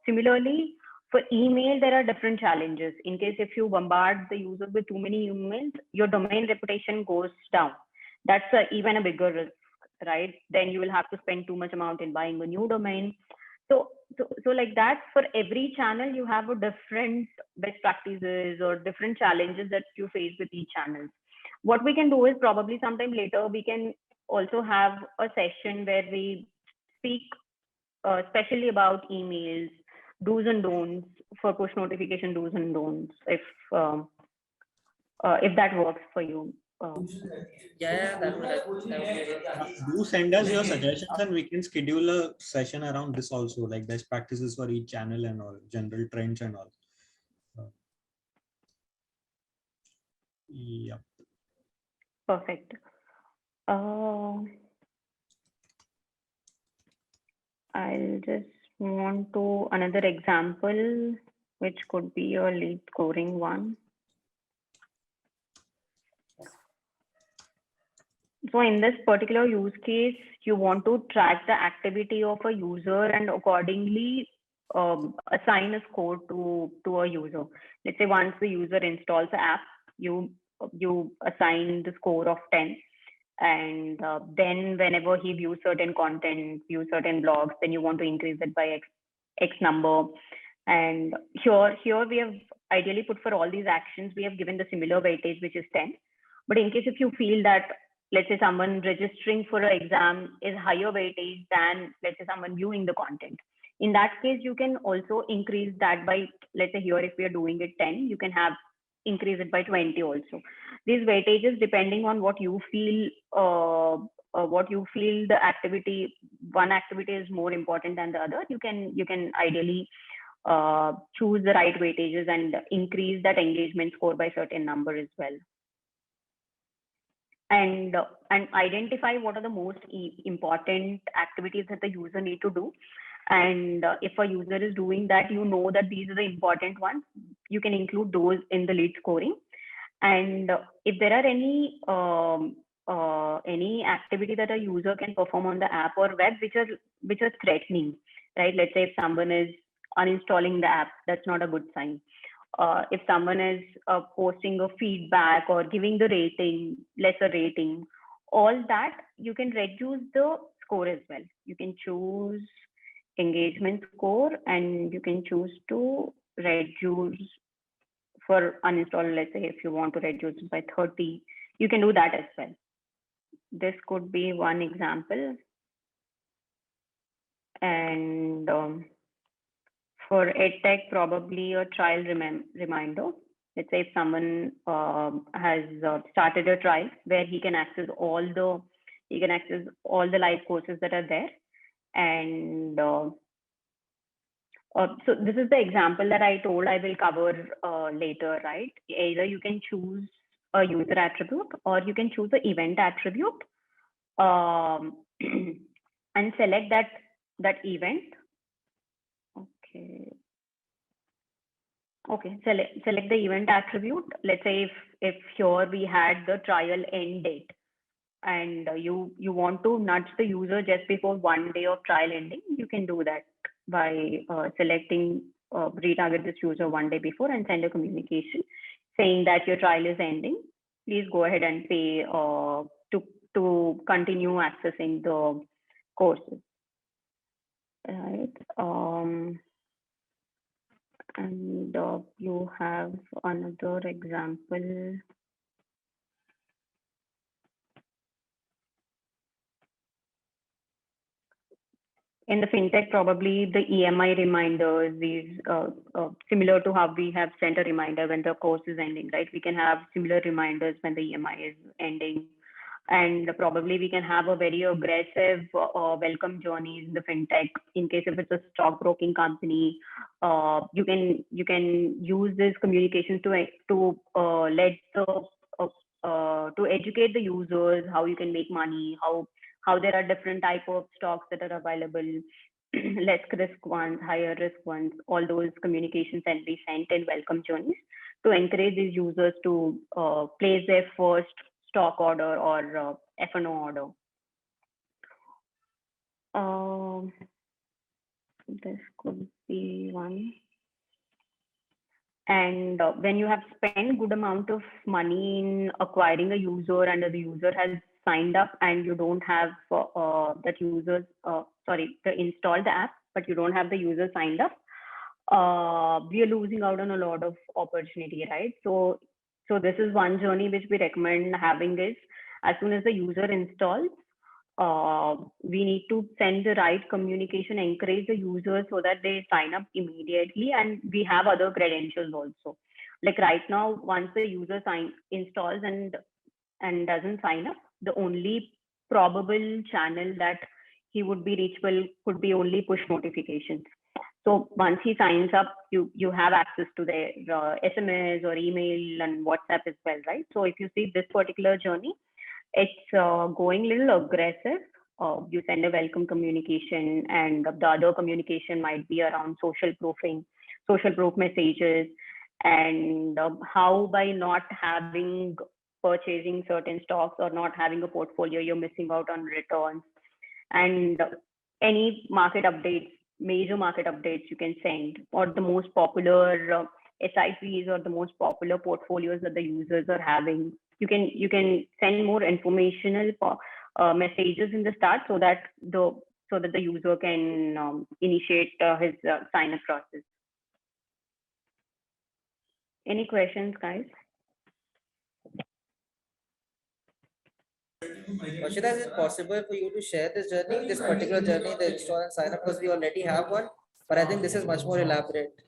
S1: Similarly, for email, there are different challenges. In case if you bombard the user with too many emails, your domain reputation goes down. That's even a bigger risk, right? Then you will have to spend too much amount in buying a new domain. So like that, for every channel, you have a different best practices or different challenges that you face with each channel. What we can do is probably sometime later, we can also have a session where we speak especially about emails, do's and don'ts for push notification, do's and don'ts, if that works for you.
S7: Yeah, that would be great.
S3: Do send us your suggestions, and we can schedule a session around this also, like best practices for each channel and all, general trends and all. Yeah.
S1: Perfect. I'll just move on to another example, which could be a lead scoring one. So in this particular use case, you want to track the activity of a user and accordingly assign a score to a user. Let's say once the user installs the app, you assign the score of 10. And then whenever he views certain content, views certain blogs, then you want to increase it by X number. And here we have ideally put for all these actions, we have given the similar weightage, which is 10. But in case if you feel that, let's say someone registering for an exam is higher weightage than, let's say, someone viewing the content. In that case, you can also increase that by, let's say here, if we are doing it 10, you can have increase it by 20 also. These weightages, depending on what you feel, the activity, one activity is more important than the other, you can ideally choose the right weightages and increase that engagement score by certain number as well. And identify what are the most important activities that the user need to do. And if a user is doing that, you know that these are the important ones, you can include those in the lead scoring. And if there are any activity that a user can perform on the app or web which are threatening, right? Let's say if someone is uninstalling the app, that's not a good sign. If someone is posting a feedback or giving the lesser rating, all that, you can reduce the score as well. You can choose engagement score and you can choose to reduce for uninstall. Let's say if you want to reduce it by 30, you can do that as well. This could be one example. And for Edtech, probably a trial reminder. Let's say if someone has started a trial where he can access all the live courses that are there. And so this is the example that I told I will cover later, right? Either you can choose a user attribute or you can choose the event attribute and select that event. Okay, select the event attribute. Let's say if here we had the trial end date and you want to nudge the user just before 1 day of trial ending, you can do that by selecting retarget this user 1 day before and send a communication saying that your trial is ending. Please go ahead and pay to continue accessing the courses. Right. And you have another example. In the fintech, probably the EMI reminders, these similar to how we have sent a reminder when the course is ending, right? We can have similar reminders when the EMI is ending. And probably we can have a very aggressive welcome journeys in the fintech. In case if it's a stockbroking company, you can use this communication to educate the users how you can make money, how there are different type of stocks that are available, less risk ones, higher risk ones. All those communications can be sent in welcome journeys to encourage these users to place their first stock order or F&O order. This could be one. And when you have spent good amount of money in acquiring a user and the user has signed up and you don't have that users, install the app, but you don't have the user signed up, we are losing out on a lot of opportunity, right? So this is one journey which we recommend having is as soon as the user installs, we need to send the right communication, encourage the user so that they sign up immediately. And we have other credentials also. Like right now, once the user installs and doesn't sign up, the only probable channel that he would be reachable could be only push notifications. So once he signs up, you have access to their SMS or email and WhatsApp as well, right? So if you see this particular journey, it's going a little aggressive. You send a welcome communication, and the other communication might be around social proofing, social proof messages, and how by not having purchasing certain stocks or not having a portfolio, you're missing out on returns. And any market updates, major market updates you can send, or the most popular SIPs or the most popular portfolios that the users are having. You can send more informational messages in the start so that the user can initiate his sign up process. Any questions, guys?
S7: Varshita, is it possible for you to share this journey, this particular journey, the install and sign up? Because we already have one, but I think this is much more elaborate.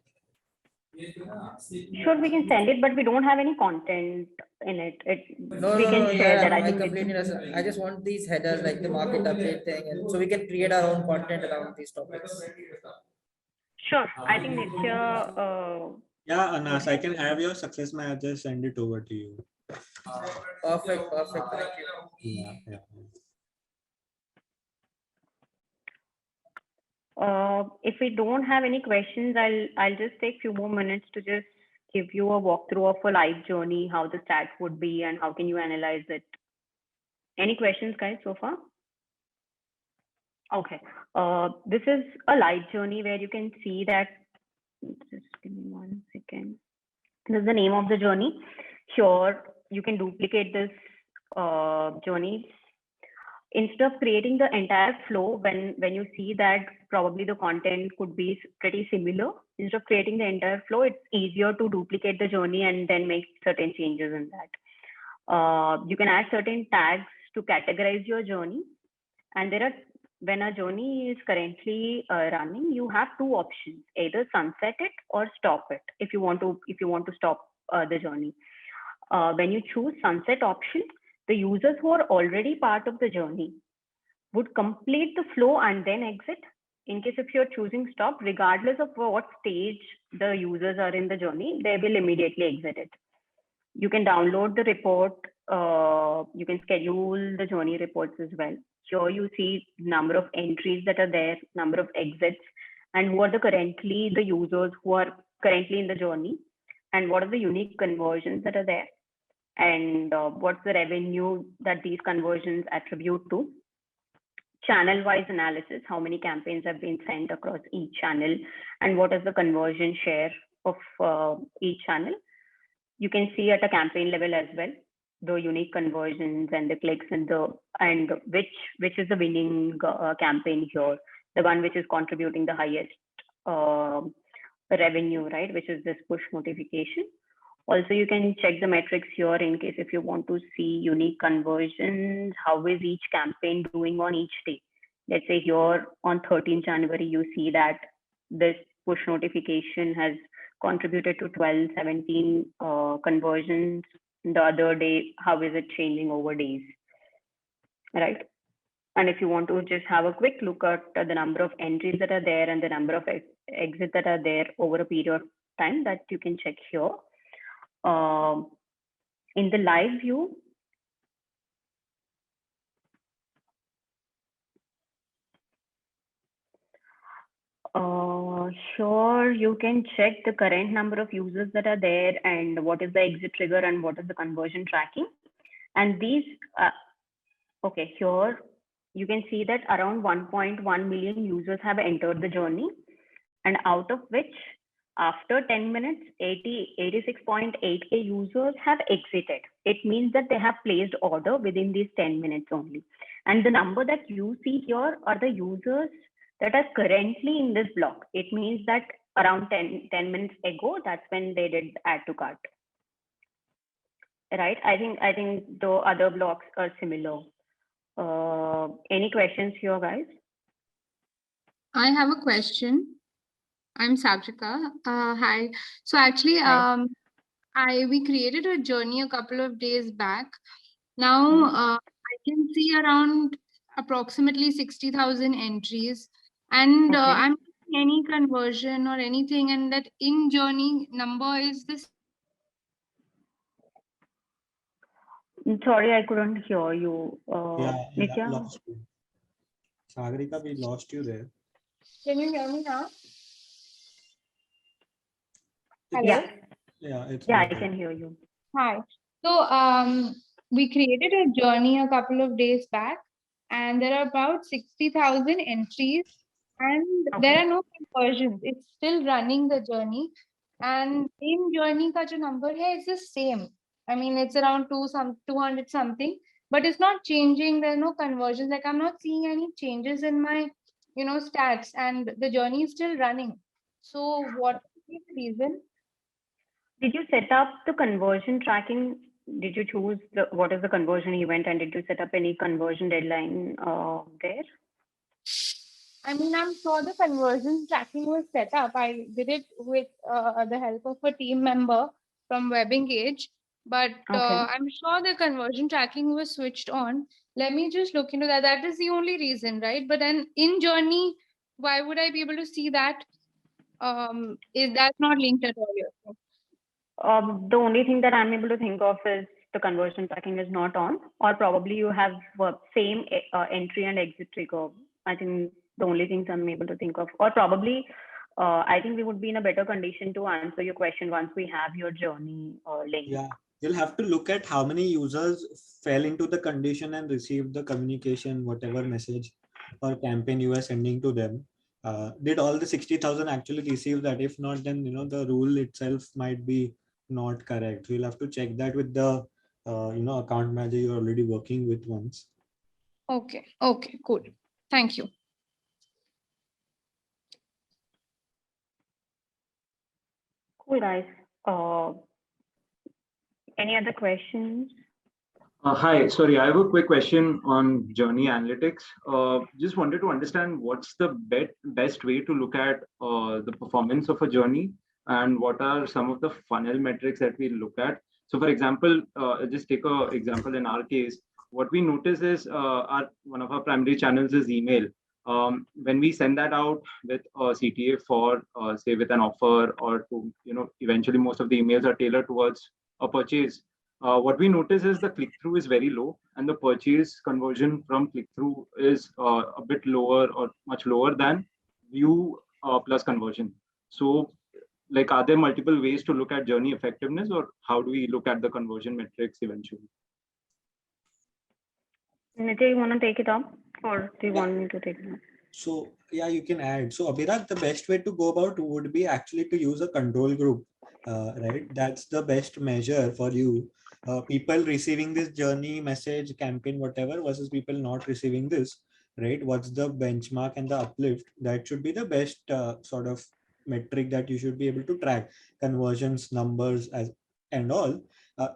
S1: Sure, we can send it, but we don't have any content in it. We can share
S7: Yeah,
S1: that.
S7: no,
S1: I
S7: I
S1: think
S7: completely understand. I just want these headers, like the market update thing, and so we can create our own content around these topics.
S1: sure. I think Nitya.
S3: Yeah, Anas, I can have your success manager send it over to you.
S7: Perfect, perfect. Thank you.
S3: Yeah.
S1: If we don't have any questions, I'll just take a few more minutes to just give you a walkthrough of a live journey, how the stats would be, and how can you analyze it. Any questions, guys, so far? Okay. This is a live journey where you can see that. Just give me 1 second. This is the name of the journey. Here, you can duplicate this journey. Instead of creating the entire flow, when you see that probably the content could be pretty similar, instead of creating the entire flow, it's easier to duplicate the journey and then make certain changes in that. You can add certain tags to categorize your journey. And when a journey is currently running, you have two options: either sunset it or stop it if you want to stop the journey. When you choose sunset option, the users who are already part of the journey would complete the flow and then exit. In case if you're choosing stop, regardless of what stage the users are in the journey, they will immediately exit it. You can download the report. You can schedule the journey reports as well. Here you see number of entries that are there, number of exits, and who are currently the users who are currently in the journey, and what are the unique conversions that are there, and what's the revenue that these conversions attribute to. Channel-wise analysis, how many campaigns have been sent across each channel, and what is the conversion share of each channel. You can see at a campaign level as well the unique conversions and the clicks and which is the winning campaign here, the one which is contributing the highest revenue, right? Which is this push notification. Also, you can check the metrics here in case if you want to see unique conversions, how is each campaign doing on each day. Let's say here on 13 January, you see that this push notification has contributed to 12, 17 conversions. The other day, how is it changing over days, right? And if you want to just have a quick look at the number of entries that are there and the number of exits that are there over a period of time, that you can check here. In the live view, sure, you can check the current number of users that are there and what is the exit trigger and what is the conversion tracking. And these, okay, here you can see that around 1.1 million users have entered the journey, and out of which after 10 minutes, 86.8K users have exited. It means that they have placed order within these 10 minutes only. And the number that you see here are the users that are currently in this block. It means that around 10 minutes ago, that's when they did add to cart. Right? I think the other blocks are similar. Any questions here, guys?
S8: I have a question. I'm Satrika. Hi. So actually,
S1: Hi.
S8: we created a journey a couple of days back. Now I can see around approximately 60,000 entries, and
S1: Okay.
S8: I'm not seeing any conversion or anything, and that in journey number is this.
S1: Sorry, I couldn't hear you. Nitya?
S3: Lost you. Sagarika, we lost you there.
S8: Can you hear me now?
S1: Yeah,
S3: It's
S1: yeah, I
S3: better.
S1: can hear you.
S8: Hi. So we created a journey a couple of days back, and there are about 60,000 entries, and there
S1: Okay.
S8: are no conversions. It's still running the journey, and in journey ka jo number hai is the same. I mean, it's around 200 something, but it's not changing. There are no conversions. Like I'm not seeing any changes in my, stats, and the journey is still running. So what is the reason?
S1: Did you set up the conversion tracking? Did you choose what is the conversion event, and did you set up any conversion deadline there?
S8: I mean, I'm sure the conversion tracking was set up. I did it with the help of a team member from WebEngage, but
S1: Okay.
S8: I'm sure the conversion tracking was switched on. Let me just look into that. That is the only reason, right? But then in Journey, why would I be able to see that? Is that not linked at all here?
S1: The only thing that I'm able to think of is the conversion tracking is not on, or probably you have same entry and exit trigger. I think the only things I'm able to think of, or probably I think we would be in a better condition to answer your question once we have your journey link.
S3: Yeah, you'll have to look at how many users fell into the condition and received the communication, whatever message or campaign you were sending to them. Did all the 60,000 actually receive that? If not, then the rule itself might be not correct. So you'll have to check that with the account manager you're already working with once.
S8: Okay. Okay. Cool. Thank you.
S1: Cool, guys. Any other questions?
S9: Hi, sorry, I have a quick question on journey analytics. Just wanted to understand what's the best way to look at the performance of a journey, and what are some of the funnel metrics that we look at. So, for example, just take an example in our case. What we notice is one of our primary channels is email. When we send that out with a CTA for, say, with an offer, or to, eventually most of the emails are tailored towards a purchase. What we notice is the click-through is very low, and the purchase conversion from click-through is a bit lower, or much lower than view plus conversion. So, like, are there multiple ways to look at journey effectiveness, or how do we look at the conversion metrics eventually?
S1: Nitya, you want to take it up, or do you want me to take it up?
S3: So yeah, you can add. So Abhiraj, the best way to go about would be actually to use a control group, right? That's the best measure for you. People receiving this journey, message, campaign, whatever, versus people not receiving this, right? What's the benchmark and the uplift? That should be the best sort of metric that you should be able to track conversions, numbers, as and all.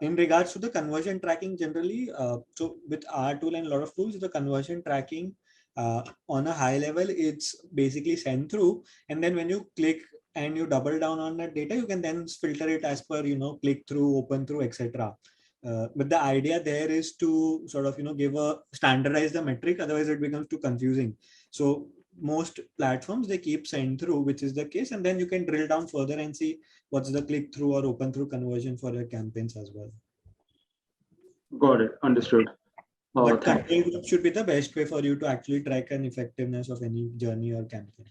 S3: In regards to the conversion tracking generally, so with our tool and a lot of tools, the conversion tracking on a high level, it's basically sent through, and then when you click and you double down on that data, you can then filter it as per click through, open through, etc. But the idea there is to sort of give a standardize the metric, otherwise it becomes too confusing. So most platforms, they keep send through, which is the case, and then you can drill down further and see what's the click through or open through conversion for your campaigns as well.
S9: Got it. Understood.
S3: But control group should be the best way for you to actually track an effectiveness of any journey or campaign.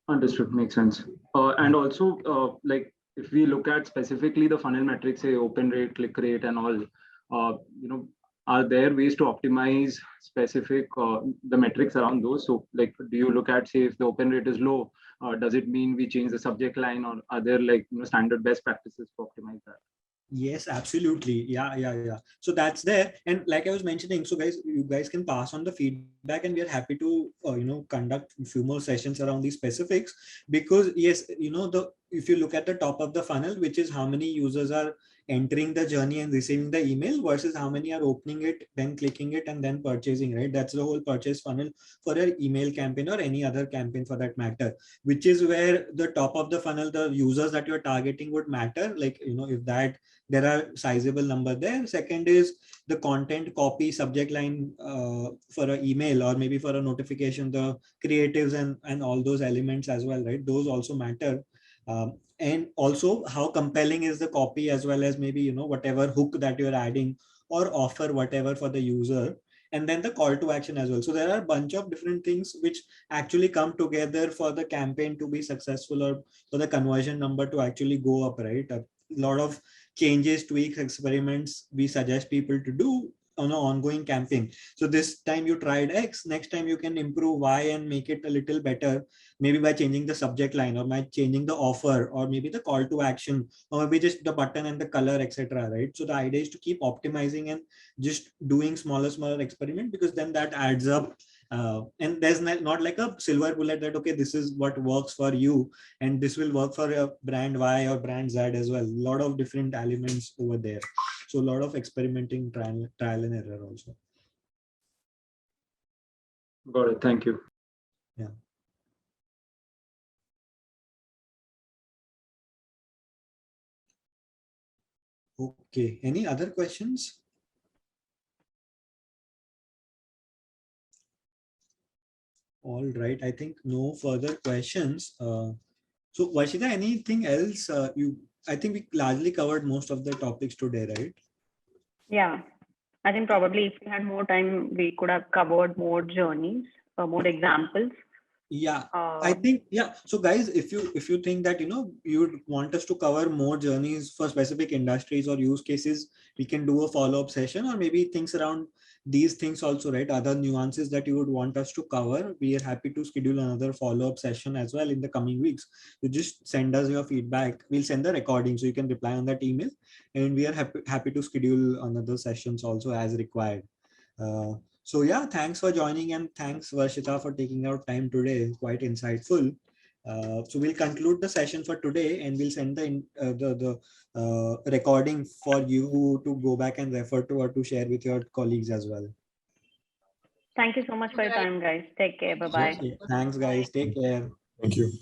S9: Understood. Makes sense. And also, like, if we look at specifically the funnel metrics, say open rate, click rate, and all, are there ways to optimize specific the metrics around those? So, like, do you look at, say, if the open rate is low, does it mean we change the subject line, or are there like standard best practices to optimize that?
S3: Yes, absolutely. Yeah. So that's there. And like I was mentioning, so guys, you guys can pass on the feedback, and we are happy to, conduct a few more sessions around these specifics, because yes, if you look at the top of the funnel, which is how many users are entering the journey and receiving the email versus how many are opening it, then clicking it, and then purchasing, right? That's the whole purchase funnel for your email campaign or any other campaign for that matter, which is where the top of the funnel, the users that you're targeting would matter. Like, if that there are sizable number there. Second is the content, copy, subject line for an email, or maybe for a notification, the creatives and all those elements as well, right? Those also matter. And also how compelling is the copy, as well as maybe whatever hook that you're adding, or offer whatever for the user, and then the call to action as well. So there are a bunch of different things which actually come together for the campaign to be successful, or for the conversion number to actually go up, right? A lot of changes, tweaks, experiments we suggest people to do on an ongoing campaign. So this time you tried X, next time you can improve Y and make it a little better, maybe by changing the subject line, or by changing the offer, or maybe the call to action, or maybe just the button and the color, etc. Right? So the idea is to keep optimizing and just doing smaller experiment, because then that adds up. And there's not like a silver bullet that, okay, this is what works for you and this will work for a brand Y or brand Z as well. A lot of different elements over there. So a lot of experimenting, trial and error also.
S9: Got it. Thank you.
S3: Yeah. Okay. Any other questions? All right. I think no further questions. So Varshita, anything else? I think we largely covered most of the topics today, right?
S1: Yeah, I think probably if we had more time, we could have covered more journeys, more examples.
S3: Yeah, I think, yeah. So guys, if you think that, you'd want us to cover more journeys for specific industries or use cases, we can do a follow-up session, or maybe things around these things also, right? Other nuances that you would want us to cover. We are happy to schedule another follow-up session as well in the coming weeks. You just send us your feedback. We'll send the recording so you can reply on that email, and we are happy to schedule another sessions also as required. So yeah, thanks for joining, and thanks Varshita for taking out time today. Quite insightful. So we'll conclude the session for today, and we'll send the recording for you to go back and refer to, or to share with your colleagues as well.
S1: Thank you so much for your time, guys. Take care. Bye-bye.
S3: Okay. Thanks, guys. Take care.
S5: Thank you.